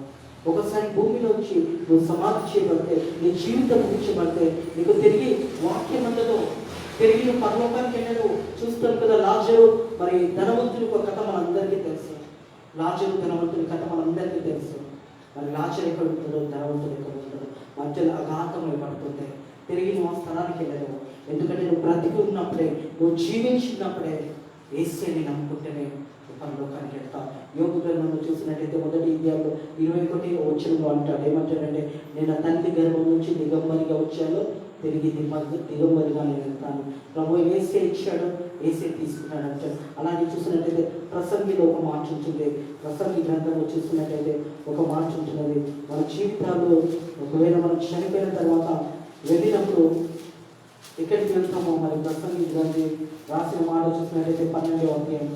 ఒకసారి భూమిలోంచి నువ్వు సమాధి చేయబడితే, నీ జీవితం ముగించబడితే నీకు తిరిగి వాక్యం అందదు, తిరిగి నువ్వు పరలోకానికి వెళ్ళను. చూస్తాం కదా, లాజరు మరి ధనవంతుని ఒక కథ మనందరికీ తెలుసు. లాజరు ధనవంతుని కథ మనందరికీ తెలుసు. మరి లాజరు ఎక్కడ ఉంటాడో, ధనవంతుడు ఎక్కడ ఉంటాడో మధ్యలో అఘాతమై పడుతుంది. తిరిగి నువ్వు ఆ స్థలానికి వెళ్ళలేవు. ఎందుకంటే నువ్వు బ్రతికి ఉన్నప్పుడే, నువ్వు జీవించినప్పుడే యేసుని నమ్ముకుంటేనే పరలోకానికి వెళ్తా. యోగు గ్రంథంలో చూసినట్టయితే మొదటి అధ్యాయంలో 21వ వచనంలో అంటాడు, ఏమంటాడంటే, నేను నా తండ్రి గర్భం నుంచి దిగంబరిగా వచ్చాను, తిరిగి దిగంబరిగా నేను వెళ్తాను. ప్రభు ఏసే ఇచ్చాడు, ఏసే తీసుకున్నాడు అంటాడు. అలాగే చూసినట్టయితే ప్రసంగిలో ఒక మాట ఉంటుంది, ప్రసంగి గ్రంథంలో చూసినట్టయితే ఒక మాట ఉంటున్నది. మన జీవితాల్లో ఒకవేళ మనం చనిపోయిన తర్వాత వెళ్ళినప్పుడు ఎక్కడికి వెళ్తామో, మరి ప్రసంగి గ్రంథం రాసిన మాట చూసినట్టయితే 12వ అధ్యాయం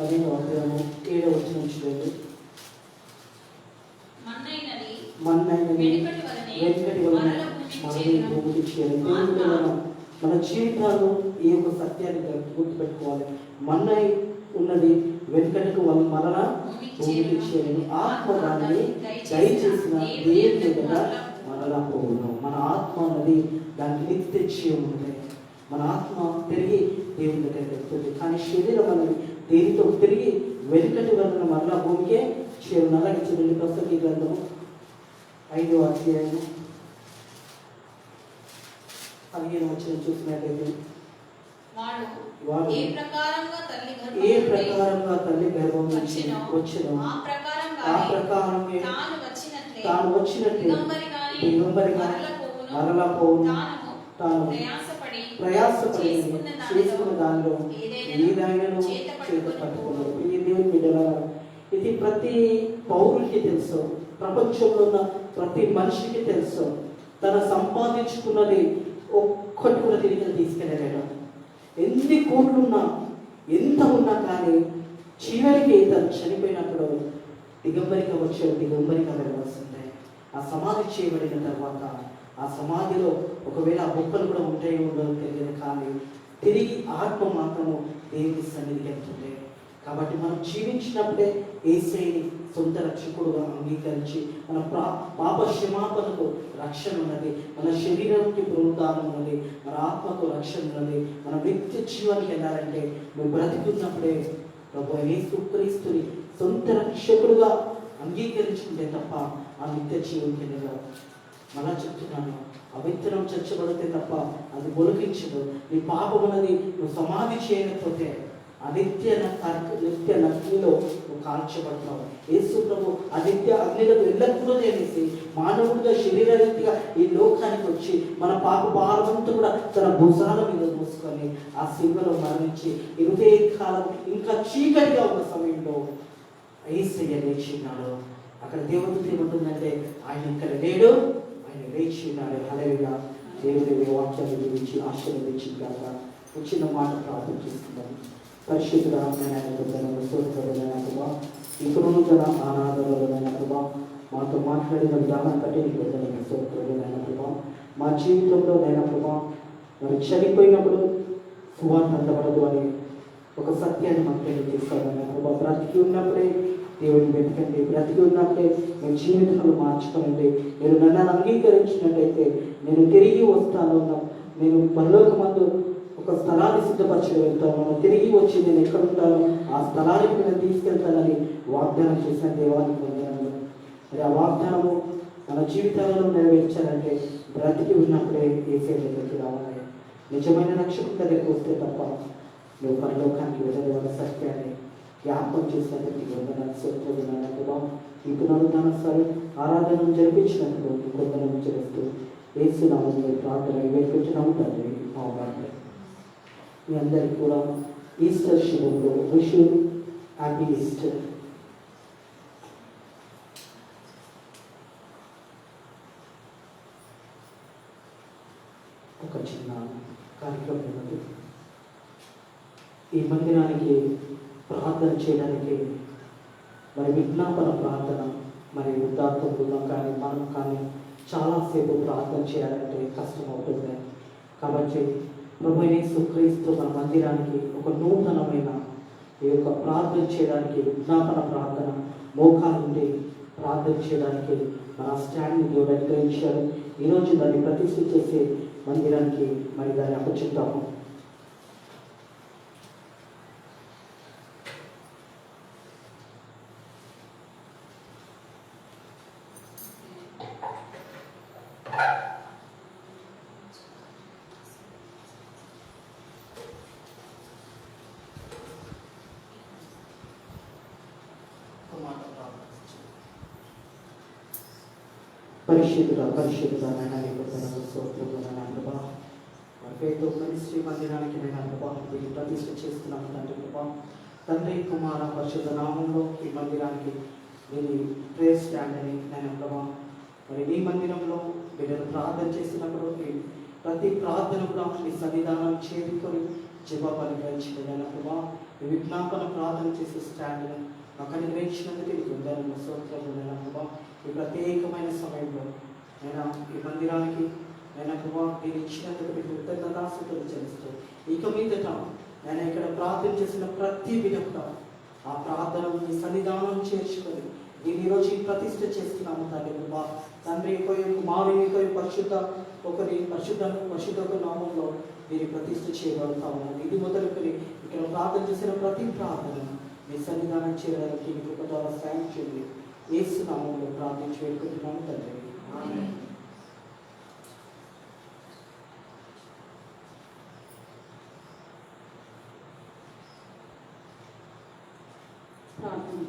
7వ వచనం నుంచి లేదు, మన్నైనది వెనుకటి వలన మనమే భూమికి చేయాలి. మన జీవితాల్లో ఈ యొక్క సత్యాన్ని గుర్తుపెట్టుకోవాలి. మన్నై ఉన్నది వెనుకటికి వాళ్ళు మరలా భూమికి చేయాలి. ఆత్మ దాన్ని దయచేసిన దేవుని దగ్గర మరలా పోవును. మన ఆత్మ అన్నది దానికి నిత్య జీవం ఉంది. మన ఆత్మ తిరిగి దేవుని దగ్గర వెళ్తుంది. కానీ శరీరం అనేది దేనితో తిరిగి వెనుకటి వలన మరలా భూమికే చేరును. అలాగే చూడండి, ప్రసంగి గ్రంథము 5వ అధ్యాయం 15వ వచనం చూసినట్లయితే, వాడు ఏ ప్రకారంగా తల్లి గర్భం నుంచి వచ్చినో ఆ ప్రకారమే తాను వచ్చినట్లే దిగంబరిగా మరలా పోవును. తాను ప్రయాసపడి చేసుకున్న దానిలో ఏదైనాను చేత పట్టుకున్నాడు. ఈ దేవుని బిడ్డలారా, ఇది ప్రతి పౌరుడికి తెలుసు, ప్రపంచంలో ఉన్న ప్రతి మనిషికి తెలుసు. తన సంపాదించుకున్నది ఒక్కటి కూడా తిరిగి తీసుకెళ్ళలేడు. ఎన్ని కోట్లున్నా ఎంత ఉన్నా కానీ చివరికి తను చనిపోయినప్పుడు దిగంబరిగా వచ్చాడు, దిగంబరిగా వెళ్ళవలసిందే. ఆ సమాధి చేయబడిన తర్వాత ఆ సమాధిలో ఒకవేళ ఆ బొక్కలు కూడా ఉంటాయి ఉండవు తెలియదు, కానీ తిరిగి ఆత్మ మాత్రము దేవుని సన్నిధికి వెళ్తుంది. కాబట్టి మనం జీవించినప్పుడే యేసయ్యని సొంత రక్షకుడుగా అంగీకరించి మన పాప క్షమాపణకు రక్షణ ఉన్నది, మన శరీరానికి పునరుద్ధానం ఉన్నది, మన ఆత్మకు రక్షణ ఉన్నది. మన నిత్య జీవానికి వెళ్ళాలంటే నువ్వు బ్రతికున్నప్పుడే ప్రభు యేసుక్రీస్తుని సొంత రక్షకుడుగా అంగీకరించుకుంటే తప్ప ఆ నిత్య జీవానికి వెళ్ళావు. మళ్ళా చెప్తున్నాను, అవిత్తనం చచ్చబడితే తప్ప అది మొలకించదు. నీ పాపం అన్నది నువ్వు సమాధి చేయకపోతే నిత్య అగ్నిలో నువ్వు కాల్చబడతావు. యేసు ప్రభు నిత్య అగ్నిలో వెళ్ళకూడదు అనేసి మానవుడిగా శరీరరీతిగా ఈ లోకానికి వచ్చి మన పాప భారమంతా కూడా తన భుజాల మీద మోసుకొని ఆ శిలువలో మరణించి ఇదే కాలం ఇంకా చీకటిగా ఉన్న సమయంలో యేసయ్య లేచినాడు. అక్కడ దేవుడికి ఏమంటుందంటే, ఆయన ఇక్కడ లేడు, ఆయన లేచి ఉన్నాడు. హల్లెలూయా. దేవుని వాక్యాన్ని గురించి ఆశీర్వదించి కాక వచ్చిన మాట ప్రార్థన చేస్తున్నాను. పరిశుద్ధుడ ఇప్పుడు జన ఆనాదమైన ప్రభా, మాతో మాట్లాడిన విధానం బట్టి నీకు స్తోత్రాలైన ప్రభా. మా జీవితంలో నైనా ప్రభా, మరి చనిపోయినప్పుడు సువార్త అందబడదు అని ఒక సత్యాన్ని మాకు తెలియజేస్తానైనా ప్రభా. బ్రతికి ఉన్నప్పుడే దేవుడిని వెతకండి, బ్రతికి ఉన్నప్పుడే మీ జీవితాలు మార్చుకోనండి. మీరు నన్ను అంగీకరించినట్లయితే నేను తిరిగి వస్తాను, నేను పరలోకమందు ఒక స్థలాన్ని సిద్ధపరిచి వెళ్తాను, తిరిగి వచ్చి నేను ఎక్కడ ఉంటాను ఆ స్థలానికి నేను తీసుకెళ్తానని వాగ్దానం చేసిన దేవాన్ని పొందాను. మరి ఆ వాగ్దానము మన జీవితాలలో నెరవేర్చాలంటే బ్రతికి ఉన్నప్పుడే యేసయ్య దగ్గరికి రావాలి. నిజమైన రక్షకుడి దగ్గరికి వస్తే తప్ప నువ్వు పరలోకానికి వెళ్ళలేవన్న సత్యాన్ని జ్ఞాపకం చేసినటువంటి వందనాలు. ఈ పునరుద్ధానసారి ఆరాధనను జరిపించినప్పుడు వందనం చేస్తూ యేసు నామములో ప్రార్థన వేడుకుంటున్నాము తండ్రి. ఆమేన్. మీ అందరికీ కూడా ఈస్టర్ శుభంలో విష్ యు హ్యాపీ ఈస్టర్. ఒక చిన్న కార్యక్రమం ఉన్నది. ఈ మందిరానికి ప్రార్థన చేయడానికి మరి విజ్ఞాపన ప్రార్థన, మరి వృద్ధాత్మ బృందం కానీ మనం కానీ చాలాసేపు ప్రార్థన చేయాలంటే కష్టం అవుతుంది. కాబట్టి ప్రభు యేసుక్రీస్తు మన మందిరానికి ఒక నూతనమైన ఈ యొక్క ప్రార్థన చేయడానికి, విజ్ఞాపన ప్రార్థన, మోకాలు నుండి ప్రార్థన చేయడానికి మన స్టాండ్ని దేవుడు అనుగ్రహించారు. ఈరోజు దాన్ని ప్రతిష్ఠ చేసే మందిరానికి మరి దాన్ని అప్పచెప్తాము. పరిశుద్ధుడా పరిశుద్ధుడా నాయన నీకు స్తోత్రములు నాయన ప్రభా. పేరుతో కలిసి మందిరానికి నేను ప్రభా దీన్ని ప్రతిష్ఠ చేస్తున్నాను తండ్రి ప్రభా. తండ్రి కుమార పరిశుద్ధ నామంలో ఈ మందిరానికి దీన్ని ప్రేయర్ స్టాండ్ అని నేను ప్రభా. మరి నీ మందిరంలో బిడ్డలు ప్రార్థన చేసినప్పుడు ప్రతి ప్రార్థన కూడా నీ సన్నిధానం చేరుకొని జవాబాన్ని గ్రహించిన ప్రభా. ఈ విజ్ఞాపన ప్రార్థన చేసే స్టాండ్ను మాకు అనుగ్రహించినందుకు నీకు వందనాలు స్తోత్రములు ప్రభా. ఈ ప్రత్యేకమైన సమయంలో నేను ఈ మందిరానికి నేను ప్రభా నేను ఇచ్చినందుకు మీకు కృతజ్ఞతాస్తుతులు చెల్లిస్తూ ఇక మీదట నేను ఇక్కడ ప్రార్థన చేసిన ప్రతి బిడ్డ కూడా ఆ ప్రార్థనను మీ సన్నిధానం చేర్చుకొని నేను ఈరోజు ఈ ప్రతిష్ఠ చేస్తున్నాము తండ్రి ప్రభా. తండ్రి కుమారుని పరిశుద్ధ నామంలో దీన్ని ప్రతిష్ఠ చేయగలుగుతాము. ఇది మొదలుకొని ఇక్కడ ప్రార్థన చేసిన ప్రతి ప్రార్థన మీ సన్నిధానం చేయడానికి మీకు ఒక ద్వారా సాయం చేయండి. యేసు నామంలో ప్రార్థించి వేడుకుంటున్నాము తండ్రి. ఆమేన్. ప్రార్థన.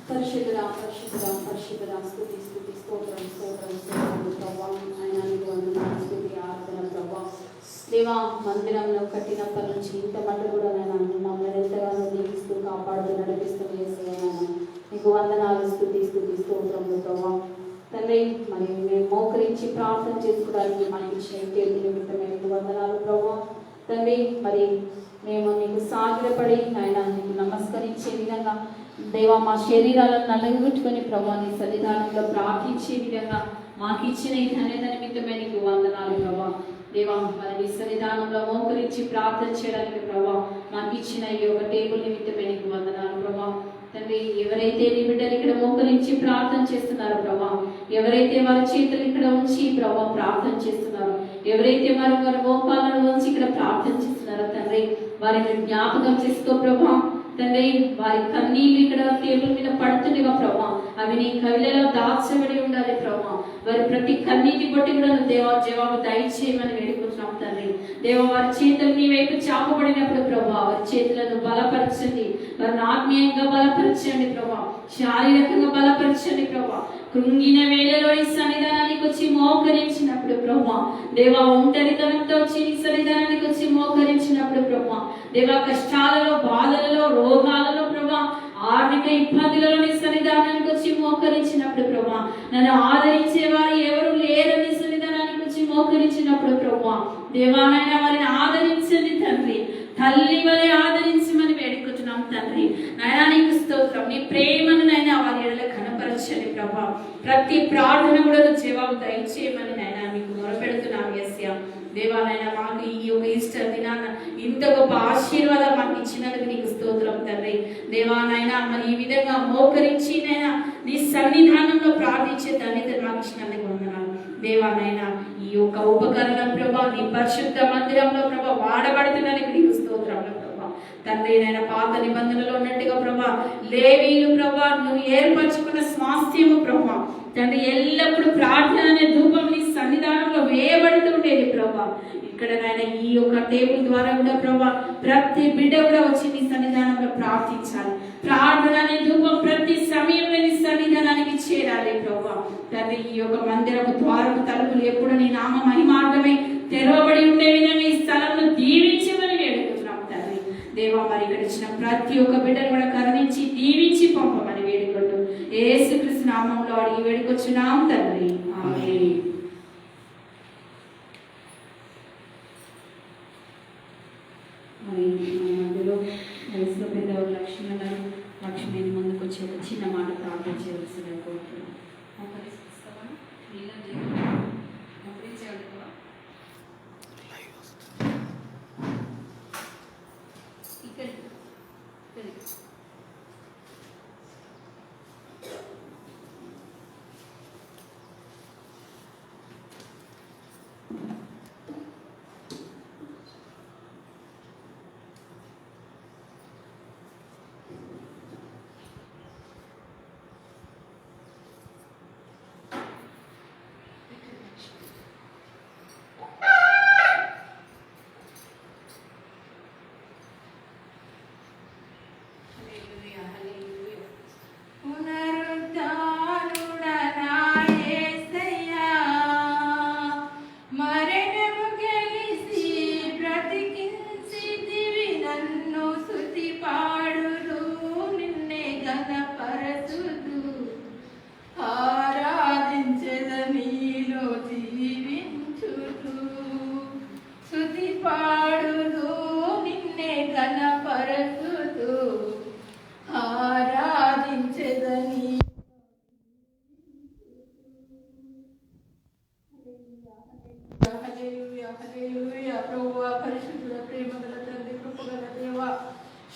పరిశుద్ధుడా పరిశుద్ధుడా పరిశుద్ధుడా స్తుతి స్తుతి స్తోత్రం స్తోత్రం స్తోత్రం ప్రభా. ఆయన నీకు వందనాలు స్తుతి ఆరాధన ప్రభా. దేవా మందిరంలో కట్టినప్పటి నుంచి ఇంత మట్టు కూడా నేను మమ్మల్ని ఎంతగానో దీవిస్తూ కాపాడుతూ నడిపిస్తూ చేసేయను. నీకు వందనాలు స్తుతి స్తుతి స్తోత్రములు ప్రభా. తండ్రి మరి మేము మోకరించి ప్రార్థన చేసుకోవడానికి మనకి ఇచ్చిన తేదీ నిమిత్తమే నీకు వందనాలు ప్రభా. తండ్రి మరి మేము నీకు సాగిలపడి ఆయన నీకు నమస్కరించే విధంగా దేవా మా శరీరాలను నలగొట్టుకొని ప్రభా నీ సన్నిధానంలో ప్రార్థించే విధంగా మాకు ఇచ్చిన ఈ ధన్యత నిమిత్తమే నీకు వందనాలు ప్రభా. దేవా మరి నీ సన్నిధానంలో మోకరించి ప్రార్థన చేయడానికి ప్రభా మాకు ఇచ్చిన ఈ యొక్క టేబుల్ నిమిత్తమే నీకు వందనాలు ప్రభా. తండ్రి ఎవరైతే నీ బిడ్డలు ఇక్కడ మోకరించి ప్రార్థన చేస్తున్నారో ప్రభా, ఎవరైతే వారి చేతులు ఇక్కడ ఉంచి ప్రభా ప్రార్థన చేస్తున్నారో, ఎవరైతే వారి మోకాలను ఉంచి ఇక్కడ ప్రార్థన చేస్తున్నారో తండ్రి వారిని జ్ఞాపకం చేసుకో ప్రభా. తండ్రి వారి కన్నీళ్ళు ఇక్కడ టేబుల్ మీద పడుతుండగా ప్రభా అవి నీ కవిలలో దాచబడి ఉండాలి ప్రభా. వారి ప్రతి కన్నీటి బట్టి కూడా దేవా జవాబు దయచేయమని వేడుకుంటున్నాం తండ్రి. దేవ వారి చేతులు నీ వైపు చాపబడినప్పుడు ప్రభా వారి చేతులను బలపరచండి, వారిని ఆత్మీయంగా బలపరచండి ప్రభా, శారీరకంగా బలపరచండి ప్రభా. కృంగిన వేళలో నీ సన్నిధానానికి వచ్చి మోకరించినప్పుడు ప్రభా, దేవా ఒంటరితనంతో వచ్చి నీ సన్నిధానానికి వచ్చి మోకరించినప్పుడు ప్రభా, దేవా కష్టాలలో బాధలలో రోగాలలో ప్రభా ఆర్థిక ఇబ్బందులలో నీ సన్నిధానానికి వచ్చి మోకరించినప్పుడు ప్రభా, నన్ను ఆదరించే వారు ఎవరు లేరని సన్నిధానానికి వచ్చి మోకరించినప్పుడు ప్రభా, దేవాలైన వారిని ఆదరించండి తండ్రి, తల్లి వలె ఆదరించమని వేడుకుంటున్నాం తండ్రి. నాయనా నీకు స్తోత్రం, నీ ప్రేమను నైనా వారి ఎడల కనపరచండి ప్రభా. ప్రతి ప్రార్థన కూడా జవాబు దయచేయమని నైనా మీకు మొరపెడుతున్నాను యేసయ్యా. దేవాలైనా మాకు ఈ యొక్క ఈస్టర్ దినాన ఇంత గొప్ప ఆశీర్వాదం మాకు ఇచ్చినందుకు నీకు స్తోత్రం తండ్రి. దేవానైనా మరి ఈ విధంగా మోకరించి నైనా నీ సన్నిధానంలో ప్రార్థించే ధన్యత మాకు ఇచ్చినందుకు వందనాలు. దేవానైనా ఈ యొక్క ఉపకరణం ప్రభా నీ పరిశుద్ధ మందిరంలో ప్రభా వాడబడుతున్నందుకు నీకు స్తోత్రం ప్రభా. తండ్రి నైనా పాత నిబంధనలో ఉన్నట్టుగా ప్రభా లేవీయులు ప్రభా నువ్వు ఏర్పరచుకున్న స్వాస్థ్యము ప్రభా తండ్రి ఎల్లప్పుడూ ప్రార్థన అనే ధూపం నీ సన్నిధానంలో వేయబడుతూ ఉండేది ప్రభా. ఇక్కడ నాయన ఈ యొక్క టేబుల్ ద్వారా కూడా ప్రభా ప్రతి బిడ్డ కూడా వచ్చి నీ సన్నిధానంలో ప్రార్థించాలి. ప్రార్థన అనే ధూపం ప్రతి సమయంలో నీ సన్నిధానానికి చేరాలి ప్రభా. తండ్రి ఈ యొక్క మందిరపు ద్వారపు తలుపులు ఎప్పుడు నీ నామ మహిమార్థమై తెరవబడి ఉండే విధంగా ఈ స్థలంలో దీవించమని వేడుకుంటున్నాం తండ్రి. దేవా మరి ఇక్కడ ఇచ్చిన ప్రతి ఒక్క బిడ్డను కూడా కరుణించి దీవించి పంపమని వేడుకుంటూ యేసుక్రీస్తు నామములో అడిగి వేడుకొచ్చున్నాం తండ్రి. ఆమేన్. అందులో వయసులో పెద్దవాళ్ళు లక్ష్మీ ముందుకు వచ్చి ఒక చిన్న మాట ప్రార్థన చేయవలసిందని కోరుతున్నాను.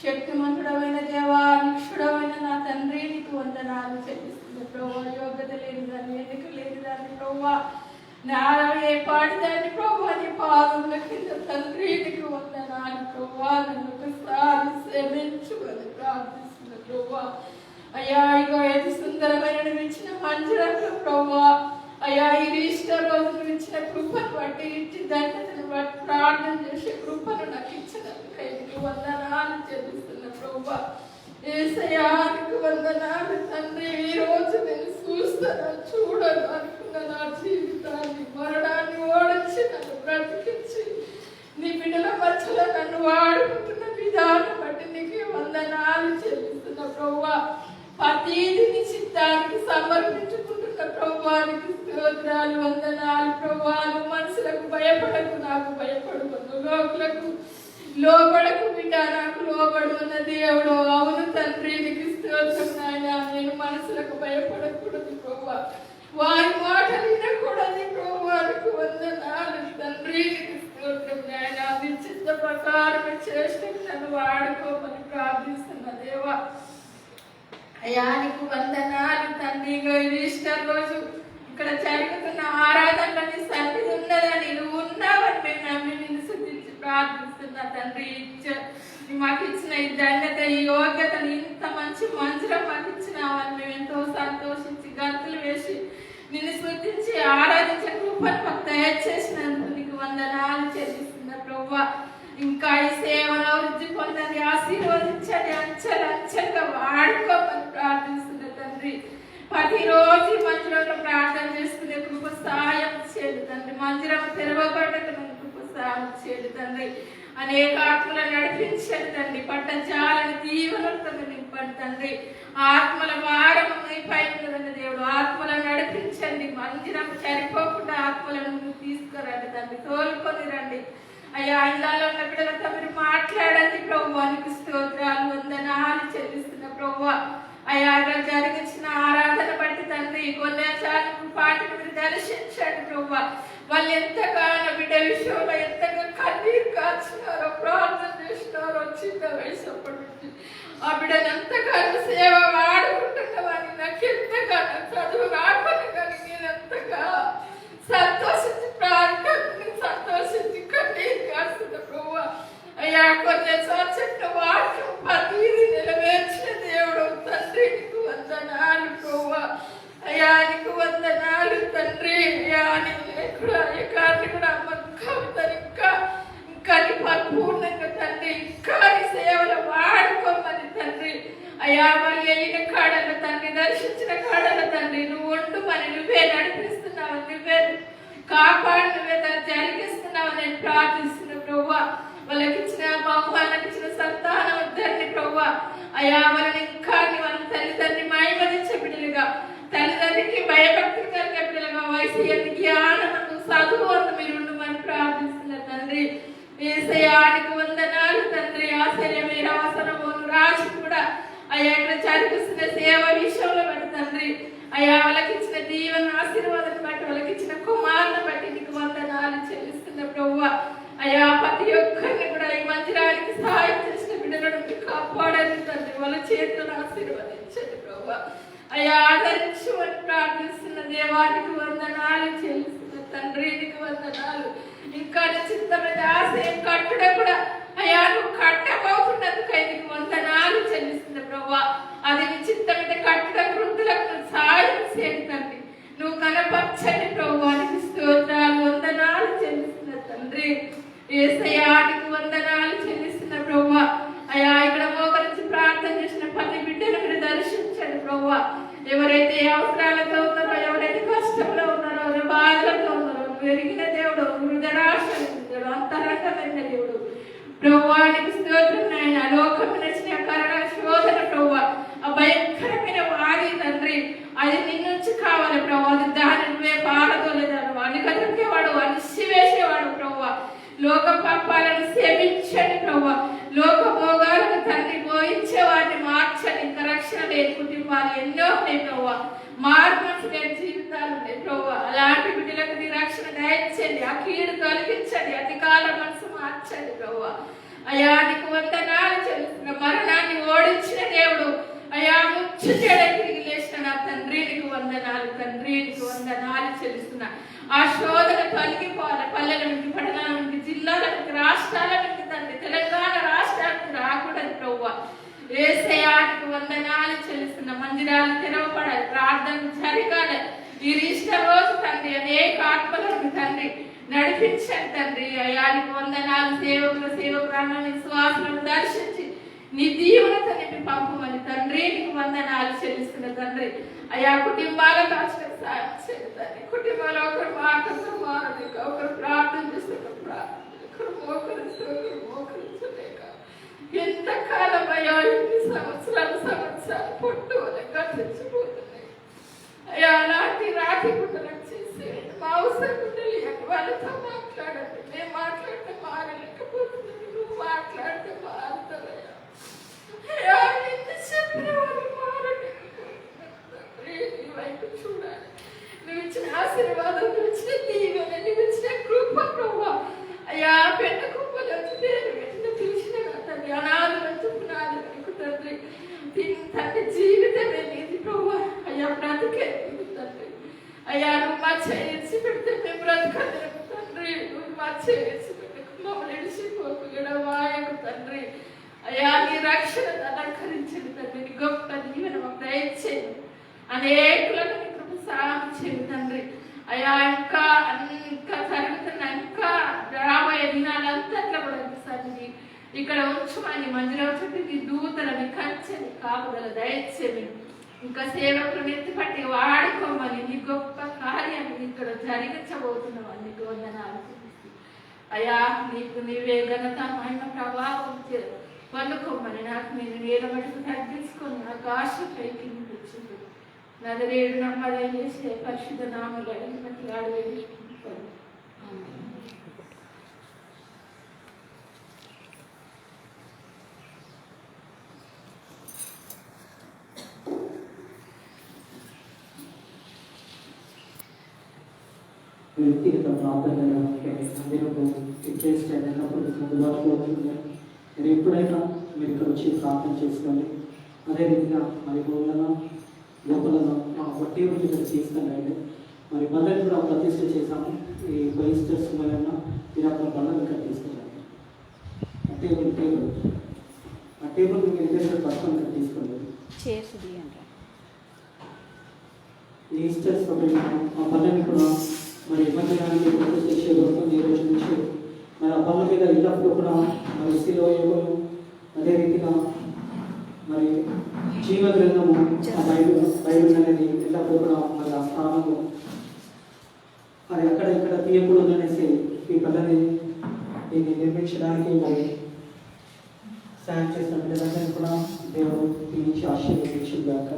శక్తిమంతుడమైన దేవా, నిక్షుడమైన నా తండ్రి, నీకు వందనాలు చెల్లిస్తుంది ప్రభా. యోగ్యత లేని దాన్ని, ఎన్నిక లేని దాన్ని ప్రభా, ఏ పాటి దాన్ని ప్రభా, నీ పాదముల కింద తండ్రి నీకు వందనాలు ప్రభా. నన్ను ఒకసారి క్షమించుకొని ప్రార్థిస్తున్న ప్రభా. అయ్యా, ఇగో ఏది సుందరమైన ఇచ్చిన మంజులకు ప్రభా. అయ్యా, ఈ ఈస్టర్ రోజు ఇచ్చిన కృపను బట్టి, ఇచ్చి ధన్యతను బట్టి ప్రార్థన చేసే కృపను నాకు ఇచ్చినందుకు నీకు వందనాలు చెల్లిస్తున్న ప్రభా. యేసయ్యా, నీకు వందనాలు తండ్రి. ఈ రోజు నేను చూస్తాను, చూడను అనుకున్న నా జీవితాన్ని, మరణాన్ని ఓడించి నన్ను బ్రతికించి నీ బిడ్డల మధ్యలో నన్ను వాడుకుంటున్న విధానం బట్టి నీకు వందనాలు చెల్లిస్తున్న ప్రభా. ప్రతిదీ నీ చిత్తానికి సమర్పించుకుంటున్న ప్రభానికి స్తోత్రాలు, వందనాలు ప్రభా. మనుషులకు భయపడకు, నాకు భయపడకు, లోకులకు లోబడకు బిడ్డ, నాకు లోబడు ఉన్న దేవుడు. అవును తండ్రి, నీకు స్తోత్రం నాయన. నేను మనసులకు భయపడకూడదు ప్రభా, వారి మాటలు వినకూడదు ప్రభా. నీకు వందనాలు తండ్రి, నీకు స్తోత్రం నాయన. నీ చిత్త ప్రకారం చేసి నన్ను వాడుకోమని ప్రార్థిస్తున్న దేవా. అయ్యా, నీకు వందనాలు తండ్రి. ఈస్టర్ రోజు ఇక్కడ జరుగుతున్న ఆరాధనలో నీ సన్నిధి ఉన్నదని, నువ్వు ఉన్నావని మేము నమ్మి నిన్ను స్తుతించి ప్రార్థిస్తున్నా తండ్రి. మాకు ఇచ్చిన ఈ ధన్యత, ఈ యోగ్యతను, ఇంత మంచి మందిరం మాకు ఇచ్చినావని మేము ఎంతో సంతోషించి గంతులు వేసి నిన్ను స్తుతించి ఆరాధించే కృపను మాకు దయచేసినందుకు నీకు వందనాలు చెల్లిస్తున్నా ప్రభా. ఇంకా ఈ సేవలో వృద్ధి పొందండి, ఆశీర్వదించండి, అంచెలంచెలుగా వాడుకోమని ప్రార్థిస్తున్నా తండ్రి. ప్రతిరోజు మందిరంలో ప్రార్థన చేసుకునే కృప సహాయం చేయండి తండ్రి. మందిరం తెరవబడటం కృప సహాయం చేయండి తండ్రి. అనేక ఆత్మలను నడిపించండి తండ్రి. పట్ట చాలని దీవెనలతో నింపండి తండ్రి. ఆత్మల భారం పైన దేవుడు, ఆత్మలను నడిపించండి. మందిరం సరిపోకుండా ఆత్మలను తీసుకురండి తండ్రి, తోలుకొని రండి. అయ్యా, ఇళ్ళలో ఉన్న బిడ్డలతో మీరు మాట్లాడండి ప్రభువానికి స్తోత్రాలు, వందనాలు చెల్లిస్తున్న ప్రభువా. అయ్యా, ఇక్కడ జరిగించిన ఆరాధన బట్టి తండ్రి కొన్నిసార్లు పాటలు మీరు దర్శించండి ప్రభువా. వాళ్ళు ఎంతగానో బిడ్డ విషయంలో ఎంతగా కన్నీరు కాచినారో, ప్రార్థన చేసినారో, చిన్న వయసు అప్పటి నుంచి ఆ బిడ్డను ఎంతగానో సేవ వాడుకుంటున్నామని, నాకు ఎంతగానో చదువు రాకుండా కానీ నేను ఎంతగా సంతోషించి ప్రార్థన సంతోషించి కన్నీరు కాస్తున్న ప్రభువా. అయ్యా, కొన్ని చెప్పిన వాక్యం ప్రతిదీ నెరవేర్చిన దేవుడు తండ్రి, నీకు వందనాలు ప్రభువా. అయ్యా, నీకు వందనాలు తండ్రి. అయ్యా, కూడా కవితను ఇంకా పరిపూర్ణంగా తండ్రి, ఇంకా నీ సేవలు వాడుకోమని తండ్రి. అయ్యా, వాళ్ళు వెళ్ళిన కాడలు తండ్రి, దర్శించిన కాడలు తండ్రి, నువ్వు ఉండుమని, నువ్వే నడిపిస్తున్నావు, నువ్వే కాపాడు, నువ్వే జరిగిస్తున్నావు నేను ప్రార్థిస్తున్నా ప్రభువా. వాళ్ళకి ఇచ్చిన బహుమానానికి ఇచ్చిన సంతానం ఇద్దరిని ప్రభువా. అయ్యా, వాళ్ళని ఇంకా వాళ్ళ తల్లిదండ్రి మహిమనిచ్చే బిడ్డలుగా, తల్లిదండ్రికి భయభక్తులు కలిగే బిడ్డలుగా, వయసు జ్ఞానము చదువు అంత మీరు ఉండమని ప్రార్థిస్తున్నారు తండ్రి. యేసయ్యా, నీకు వందనాలు తండ్రి. ఆశ్చర్యమైన అవసరము రాసి కూడా అయ్యా ఇక్కడ జరిపిస్తున్న సేవ విషయంలో బట్టి తండ్రి, అయ్యా వాళ్ళకి ఇచ్చిన దీవెన ఆశీర్వాదం బట్టి, వాళ్ళకి ఇచ్చిన కుమారుని బట్టి నీకు వందనాలు చెల్లిస్తున్న ప్రభువా. అయ్యా, ప్రతి ఒక్కరిని కూడా ఈ మందిరానికి సహాయం చేసిన బిడ్డలను కాపాడండి తండ్రి. వాళ్ళ చేతులను ఆశీర్వదించండి ప్రభువా. అయ్యా, ఆదరించమని ప్రార్థిస్తున్న దేవానికి వందనాలు చెల్లిస్తున్న తండ్రి, నీకు వందనాలు. ఇంకా చిత్తమైన ఆశయం కట్టుడ కూడా అయ్యా నువ్వు కట్టబోతున్నందుకు నీకు వందనాలు చెల్లిస్తున్న ప్రభువా. అది నీ చిత్తమైన కట్టుడ వృద్ధులకు సహాయం చేయండి తండ్రి. నువ్వు కనపరచండి ప్రభువానికి స్తోత్రాలు, వందనాలు చెల్లిస్తున్న తండ్రి. యేసయ్యా, నీకు వందనాలు చెల్లిస్తున్న ప్రభువా. అయ్యా, ఇక్కడ మోకరించి ప్రార్థన చేసిన ప్రతి బిడ్డను మీరు దర్శించండి ప్రభువా. ఎవరైతే అవసరాలతో ఉన్నారో, ఎవరైతే కష్టంలో ఉన్నారో, బాధలతో ఉన్నారో, పెరిగిన దేవుడు, హృదయరాశుడు, అంతరంగమైన దేవుడు ప్రభువానికి స్తోత్రం నాయన. లోకము నచ్చిన కరణ శోధన ప్రభువా, ఆ భయంకరమైన వాడి తండ్రి, అది నిన్నుంచి కావాలి ప్రభు. అది దాని నువ్వే పారదోలేదాడు, అనిగదొక్కేవాడు, అనిసివేసేవాడు ప్రభువా. లోక పాపాలను సేవించండి ప్రభువా. లోక భోగాలను తండ్రి పోయించే వారిని మార్చండి. ఇంకా రక్షణ లేని కుటుంబాలు ఎన్నో ఉన్నాయి ప్రభువా. మార్పు లేని జీవితాలు ఉన్నాయి ప్రభువా. అలాంటి బిడ్డలకు నీ రక్షణ దయచేయండి, ఆ కీడు తొలగించండి, అధికార మనసు మార్చండి ప్రభువా. అయా నీకు వందనాలు చెల్లిస్తున్న మరణాన్ని ఓడించిన దేవుడు అయా ముచ్చుచేయడానికి తిరిగి లేచిన నా తండ్రి నీకు వందనాలు తండ్రి నీకు వందనాలు చెల్లిస్తున్నా. ఆ శోధన తొలగిపోవాలి. పల్లెల నుండి, పట్టణాల నుండి, జిల్లాల నుండి, రాష్ట్రాల నుండి తండ్రి, తెలంగాణ రాష్ట్రానికి రాకూడదు ప్రభువా. యేసయ్యానికి వందనాలు చెల్లిస్తున్న. మందిరాలు తెరవబడాలి, ప్రార్థన జరగాలి. ఈ ఈస్టర్ రోజు తండ్రి అనేక ఆత్మలను తండ్రి నడిపించండి తండ్రి. అయానికి వందనాలు. సేవకులను విశ్వాసులను దర్శించి నీ దీవులతో నింపి పంపమని తండ్రి నీకు వందనాలు చెల్లిస్తున్న తండ్రి. అయా కుటుంబాలకు సాయం చేయండి తండ్రి. కుటుంబాలు ఒకరు మాటతో మారదు, ఒకరు ప్రార్థన చేస్తే ఒకరు మోకరించలేక ఎంతకాలం అయ్యా ఎన్ని సంవత్సరాలు పొట్టు గతించిపోతున్నాయి. అయ్యా అలాంటి రాఖీ గుండెలకు చేసే మాంస గుండెలు వాళ్ళతో మాట్లాడండి. మేము మాట్లాడితే మారలేకపోతున్నాను, నువ్వు మాట్లాడితే మారుతావయ్యా. అయ్యా ఎంత చెప్పిన వాళ్ళు మారలేకపోతున్నారు. నీ వైపు చూడాలి. నువ్వు ఇచ్చిన ఆశీర్వాదం, నువ్వు ఇచ్చిన దీవెన, నువ్వు ఇచ్చిన కృప ప్రభు. అయ్యా పెద్ద కృపలో నేను వెంటనే పిలిచిన తండ్రి. అనాథులంటూ పునాదులకు తండ్రి. తండ్రి జీవితమే నీది ప్రభు. అయ్యా బ్రతికే నీది తండ్రి. అయ్యా నువ్వు మా చేసి పెడితే మేము బ్రతకలేము తండ్రి. నువ్వు మా చేసి పెట్టుకు మమ్మల్ని ఇడిచిపోకు ఎడవాయకు తండ్రి. అయ్యా నీ రక్షణ అలంకరించండి తండ్రి. నీ గొప్ప దీవెన మాకు దయచేయండి. అనేకులను నీ కృప సాయం చేయండి తండ్రి. అయ్యా ఇంకా జరుగుతున్న ఇంకా రాబోయే దినాలంతట్లో కూడా తండ్రి ఇక్కడ ఉంచుమని మందిరం చుట్టూ నీ దూతలని కంచెని కాపుదల దయచేయండి. ఇంకా సేవకులను ఎత్తిపట్టి వాడుకోమని నీ గొప్ప కార్యాన్ని ఇక్కడ జరిగించబోతున్నావు. నీకు వందనాలు. అయ్యా నీకు నీవే ఘనత మహిమ ప్రభావం పొందుకోమని నాకు నేను నిలబడికి తగ్గించుకొని ఆకాశపైకి నిలిచింది. నదరేడు నమ్మదం చేసే పరిశుద్ధ నామలు బట్టి ఆడవేది. వ్యక్తిగత ప్రార్థనలు అందరూ చేస్తే అందుబాటులో ఉంటుంది. మీరు ఎప్పుడైనా మీరు ఇక్కడ వచ్చి ప్రార్థన చేసుకోండి. అదేవిధంగా మరి గోళ్ళను లోపలను టేబుల్ ఇక్కడ తీసుకెళ్ళండి. మరి బల్లలు కూడా ప్రతిష్ట చేశాము. ఈ బైస్టర్స్ వలన మీరు అక్కడ బల్లలు ఇక్కడ తీసుకెళ్ళండి. ఆ టేబుల్ మీరు ఇద్దరు పట్టుకొని ఇక్కడ తీసుకోండి. ఈస్టర్స్ ఆ బల్లని కూడా మరి మందిరానికి ప్రతిష్ట చేయబడుతుంది. ఈ రోజు నుంచి మరి ఆ బల్ల మీద ఎల్లప్పుడూ కూడా మరి శిలోయలు, అదే రీతిగా మరి జీవ గ్రంథము బైబిల్ అనేది ఎల్లప్పుడూ కూడా మరి ఆ స్థానంలో మరి అక్కడ ఇక్కడ తీయకూడదు అనేసి ఈ బల్లని దీన్ని నిర్మించడానికి మరి సాయం చేసిన బిడ్డలందరినీ కూడా దేవుడు దీనికి ఆశీర్వదించుగాక.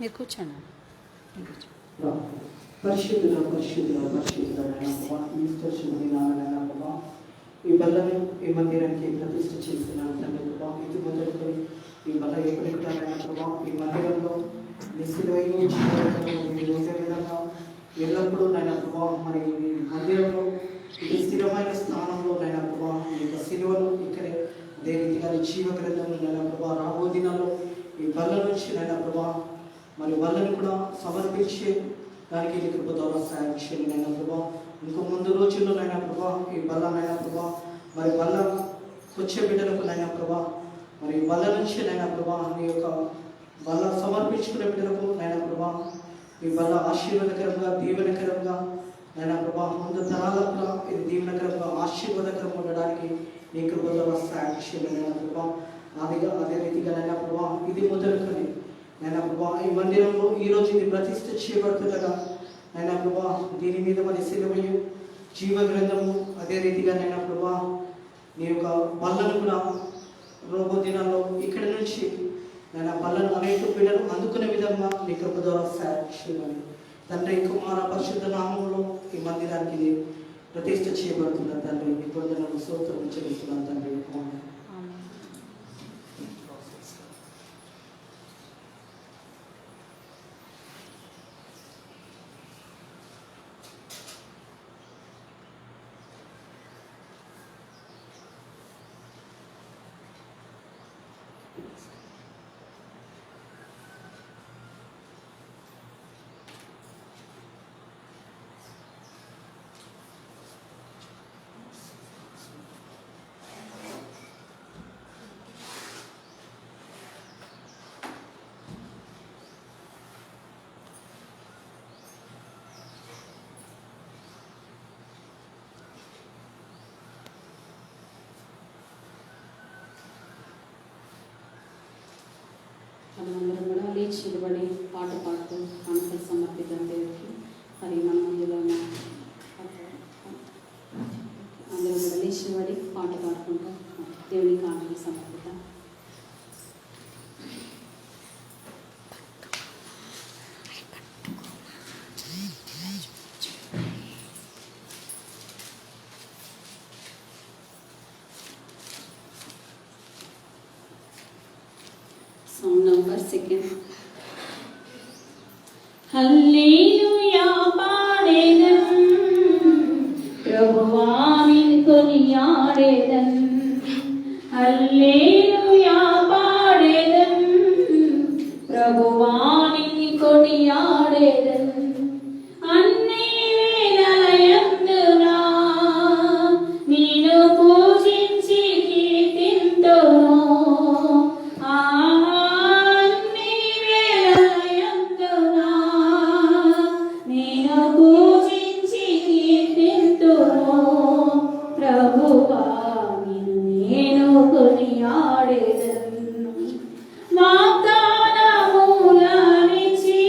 మీరు కూర్చోండి. పరిశుద్ధుల ఈ బల్లను ఈ మందిరానికి ప్రతిష్ఠ చేస్తున్నాను తండ్రి ప్రభా. ఇది మొదలుకొని ఈ బల్ల ఎక్కడెక్కడైనా ప్రభా ఈ మందిరంలో నిశ్చితమైన విధంగా ఎల్లప్పుడూ నైనా ప్రభా మరి ఈ మందిరంలో ఇది స్థిరమైన స్థానంలో నైనా ప్రభా ఈ యొక్క శిలువను ఇక్కడే దేనికి జీవ గ్రంథంలో నైనా ప్రభా రాబో దినాల్లో ఈ బల్ల నుంచి నైనా ప్రభా మరి వాళ్ళని కూడా సమర్పించే దానికి నీ కృప ద్వారా సాయం చేయండి అయినా ప్రభా. ఇంకో ముందు రోజుల్లో నైనా ప్రభా ఈ బల్లనైనా ప్రభా మరి బల్ల వచ్చే బిడ్డలకు నైనా ప్రభా మరి బల్ల నుంచి నైనా ప్రభా నీ యొక్క బల్ల సమర్పించుకునే బిడ్డలకు నైనా ప్రభా ఈ బల్ల ఆశీర్వాదకరంగా దీవెనకరంగా నైనా ప్రభా ముందు తరాలకు ఇది దీవెనకరంగా ఆశీర్వాదకరంగా ఉండడానికి నీ కృప ద్వారా సాయం చేయండి నైనా ప్రభా. అదే రీతిగా నైనా ప్రభా ఇది మొదలుకొని నైనా ప్రభా ఈ మందిరంలో ఈరోజు ఇది ప్రతిష్ఠ చేయబడుతుండగా నైనా ప్రభా దీని మీద మరి సిలువయు జీవ గ్రంథము అదే రీతిగా నైనా ప్రభా నీ యొక్క బల్లను కూడా రోబో దినాల్లో ఇక్కడి నుంచి నైనా బల్లను అనేక బిడ్డలు అందుకునే విధంగా నీ కృప ద్వారా సాక్షిమని తండ్రి కుమార పరిశుద్ధ నామంలో ఈ మందిరానికి ఇది ప్రతిష్ఠ చేయబడుతున్న తండ్రి ఈ పొందనకు స్తోత్రం చెల్లిస్తున్నాను తండ్రి. మనమందరం కూడా లేచి నిలబడి పాట పాడుతూ కానుకలు సమర్పిద్దాం దేవుడికి. మరి మన ముందులో అందరం కూడా లేచి నిలబడి పాట పాడుకుంటాం దేవుని కానుకలు సమర్పిద్దాం. Song number 2. హల్లెలూయా పాడేదం ప్రభువా నిన్ను కొనియాడేదం. హల్లెలూయా పాడేదం ప్రభువా నిన్ను కొనియాడేదం. అన్ని వేళలయందునా నిన్ను పూజించి కీర్తింతును. ప్రభువా నిన్ను నేను కొనియాడేదను. వాగ్దానములనిచ్చి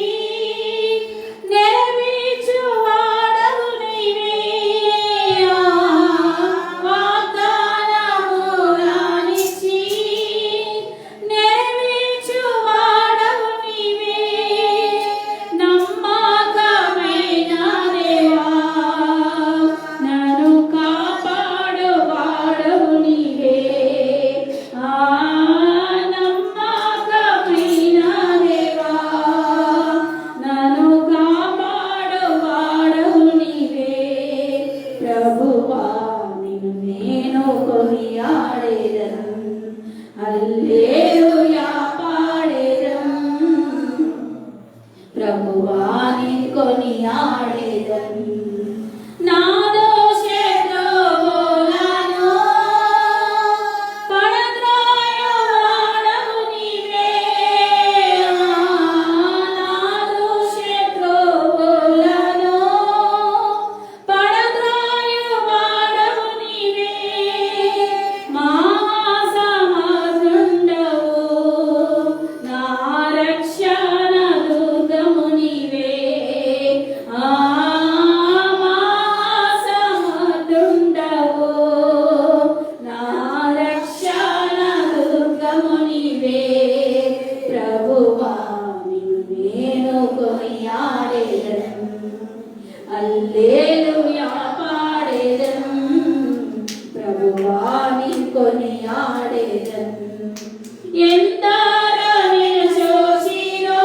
నెరవేర్చువాడవు నీవే. వాగ్దానములనిచ్చి నెరవేర్చువాడవు నీవే. నమ్మకమైన దేవా నన్ను కాపాడువాడవు నీవే. నమ్మకమైన దేవా నన్ను కాపాడువాడవు నీవే. ప్రభువా నిన్ను నేను కొనియాడేదను. హల్లెలూయా పాడేదను ప్రభువా నిన్ను కొనియాడేదను. నా దోషములను పడద్రోయువాడవు నీవే. నా దోషములను పడద్రోయువాడవు నీవే. మహాసమర్థుండవు నా రక్షణ దుర్గము నీవే. మహాసమర్థుండవు నా రక్షణ దుర్గము నీవే. ప్రభువా నిన్ను నేను కొనియాడేదను. హల్లెలూయా పాడేదను ప్రభువా నిన్ను కొనియాడేదను. ఎందరో నిన్ను చూసిరో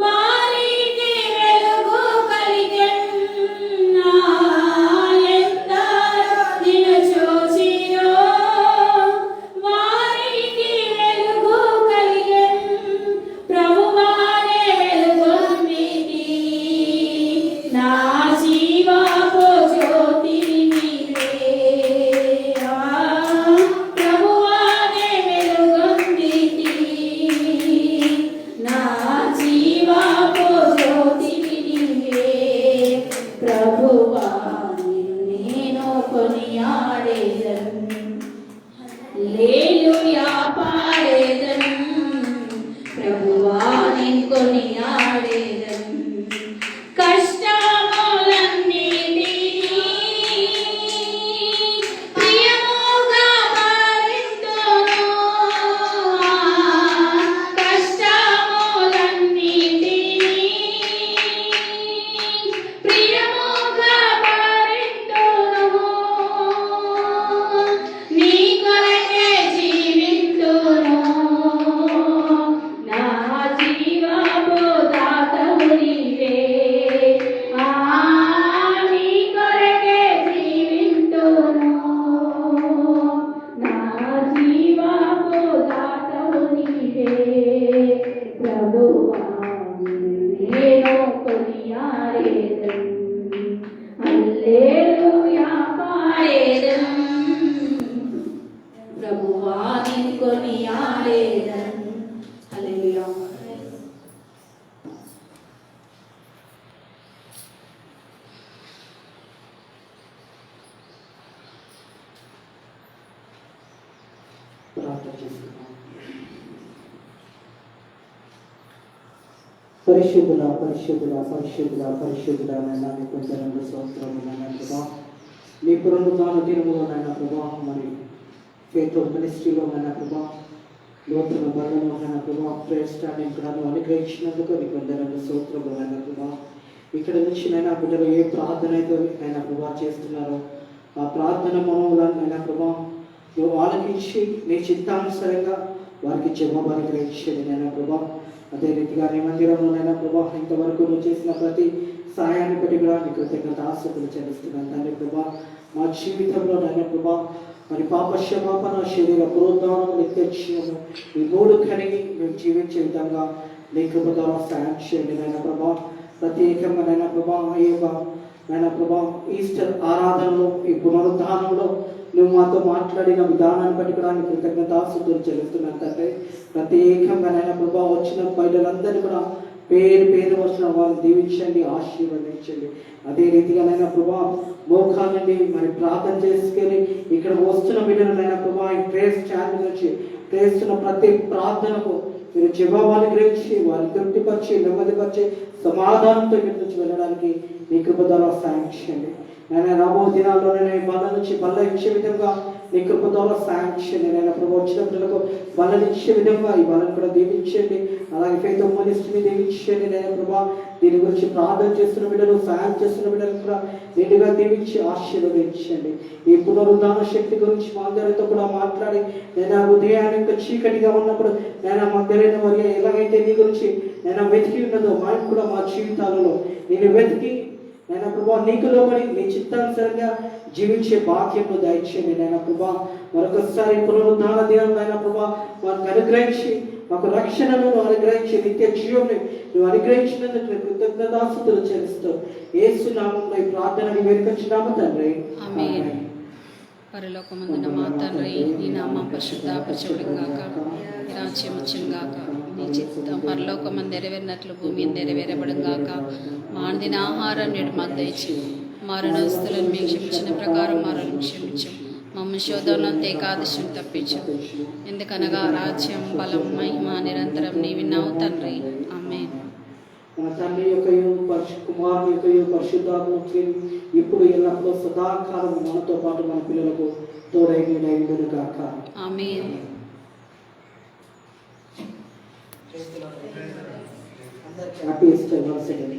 వారికి వెలుగు కలిగెను. ఎందరో నిన్ను చూసిరో వారికి వెలుగు కలిగెను. ప్రభువానే వెలుగొమ్మితి పాడేదం హల్లెలూయా పాడేదం ప్రభువా నిన్ను కొనియాడేదం హల్లెలూయా. ప్రార్థన చేసుకుందాం. పరిశుద్ధుల పరిశుద్ధుల పరిశుద్ధుల పరిశుద్ధుల నైనా మీ కొంచెం స్తోత్రములైన ప్రభా, మీ పునరుద్ధాన దినములోనైనా ప్రభా, మరి ఫెయిత్ మినిస్ట్రీలోనైనా ప్రభా, నూతన బలంలోనైనా ప్రభా, ప్రేయర్ స్టాండింగ్ కూడా అనుగ్రహించినందుకు మీ కొంచెం స్తోత్రములైన ప్రభా. ఇక్కడ నుంచి నైనా బిడ్డలు ఏ ప్రార్థన అయితే నైనా ప్రభా చేస్తున్నారో ఆ ప్రార్థన మనోలైనా ప్రభా నువ్వు ఆలకించి నీ చిత్తానుసారంగా వారికి జవాబు అనుగ్రహించేది నైనా ప్రభా. అదే రీతిగా నీ మందిరంలోనైనా ప్రభా ఇంతవరకు నువ్వు చేసిన ప్రతి సహాయాన్ని బట్టి కూడా నీ కృతజ్ఞత ఆశలు చెల్లిస్తున్నాను దాని ప్రభా. మా జీవితంలో నైనా ప్రభా మరి పాప క్షమాపణ శరీర పునరుద్ధానం నిత్యక్షేమం ఈ మూడు కలిగి మేము జీవించే విధంగా నీ కృప ద్వారా సాయం చేయండి నైనా ప్రభా. ప్రత్యేకంగా నైనా ప్రభా ఈ యొక్క నైనా ప్రభా ఈస్టర్ ఆరాధనలో ఈ పునరుద్ధానంలో నువ్వు మాతో మాట్లాడిన విధానాన్ని బట్టి కూడా కృతజ్ఞతాస్తుతులు చెల్లిస్తున్నాను తండ్రి. ప్రత్యేకంగా నైనా ప్రభా వచ్చిన బయటలందరినీ కూడా పేరు పేరు వచ్చిన వారిని దీవించండి, ఆశీర్వదించండి. అదే రీతిగా నైనా ప్రభా మోకాళ్ళని మరి ప్రార్థన చేసుకొని ఇక్కడ వస్తున్న బిడ్డలైనా ప్రభా ఈ ప్రేయర్ స్టాండ్ నుంచి చేస్తున్న ప్రతి ప్రార్థనకు మీరు జవాబాన్ని గ్రహించి వారిని తృప్తిపరిచి నెమ్మదిపరిచి సమాధానంతో ఇక్కడ నుంచి వెళ్ళడానికి మీ కృప ద్వారా సాయం చేయండి. నేను రాబో దినాల్లోనే బల్ల నుంచి బల్ల ఇచ్చే విధంగా నీ కృప ద్వారా సాయం చేయండి. నేను ప్రభు వచ్చిన పిల్లలకు బలను ఇచ్చే విధంగా ఈ బలను కూడా దీవించండి. అలాగే ఫెయిత్ మినిస్ట్రీని దీవించండి. నేను ప్రభా దీని గురించి ప్రార్థన చేస్తున్న బిడ్డలు సాయం చేస్తున్న బిడ్డలు కూడా నిండుగా దీవించి ఆశీర్వదించండి. ఈ పునరుద్ధాన శక్తి గురించి మా అందరితో కూడా మాట్లాడి నేను ఉదయాన్ని ఇంకా చీకటిగా ఉన్నప్పుడు నేను మా అందరైన వారి ఎలాగైతే నీ గురించి నేను వెతికి ఉన్నదో మా కూడా మా జీవితాలలో నేను వెతికి నేను ప్రభా నీకు లోబడి నీ చిత్తానుసారంగా జీవించే భాగ్యంలో దయచేయండి. నేను ప్రభా మరొకసారి పునరుద్ధాన దినం అయినా ప్రభా వారికి అనుగ్రహించి మాకు రక్షణను అనుగ్రహించి నిత్య జీవుని నువ్వు అనుగ్రహించినందుకు కృతజ్ఞతాస్తుతులు చెల్లిస్తూ యేసు నామములో ఈ ప్రార్థనని వేడుకొంచున్నాము తండ్రి. ఆమేన్. పరలోకమందున మా తండ్రి నీ నామం పరిశుద్ధపరచబడును గాక, నీ రాజ్యం వచ్చును గాక, నీ చిత్తం పరలోకమందు నెరవేరినట్లు భూమి నెరవేరబడును గాక. మా అనుదిన ఆహారం నేడు మాకు దయచేయి, మా రుణస్తులను మేము క్షమించిన ప్రకారం మారలను క్షమించం, మమ్మ శోధనలను ఏకాదశిని తప్పించు. ఎందుకనగా రాజ్యం బలం మహిమ నిరంతరం నీవిన్నావు తండ్రి. ఆమేన్. మన తండ్రి యొక్క కుమారుని యొక్క పరిశుద్ధాత్మకి ఇప్పుడు ఎల్లప్పుడూ సదాకాలం మనతో పాటు మన పిల్లలకు తోడైన గాక. ఆమేన్. Happy Easter once again.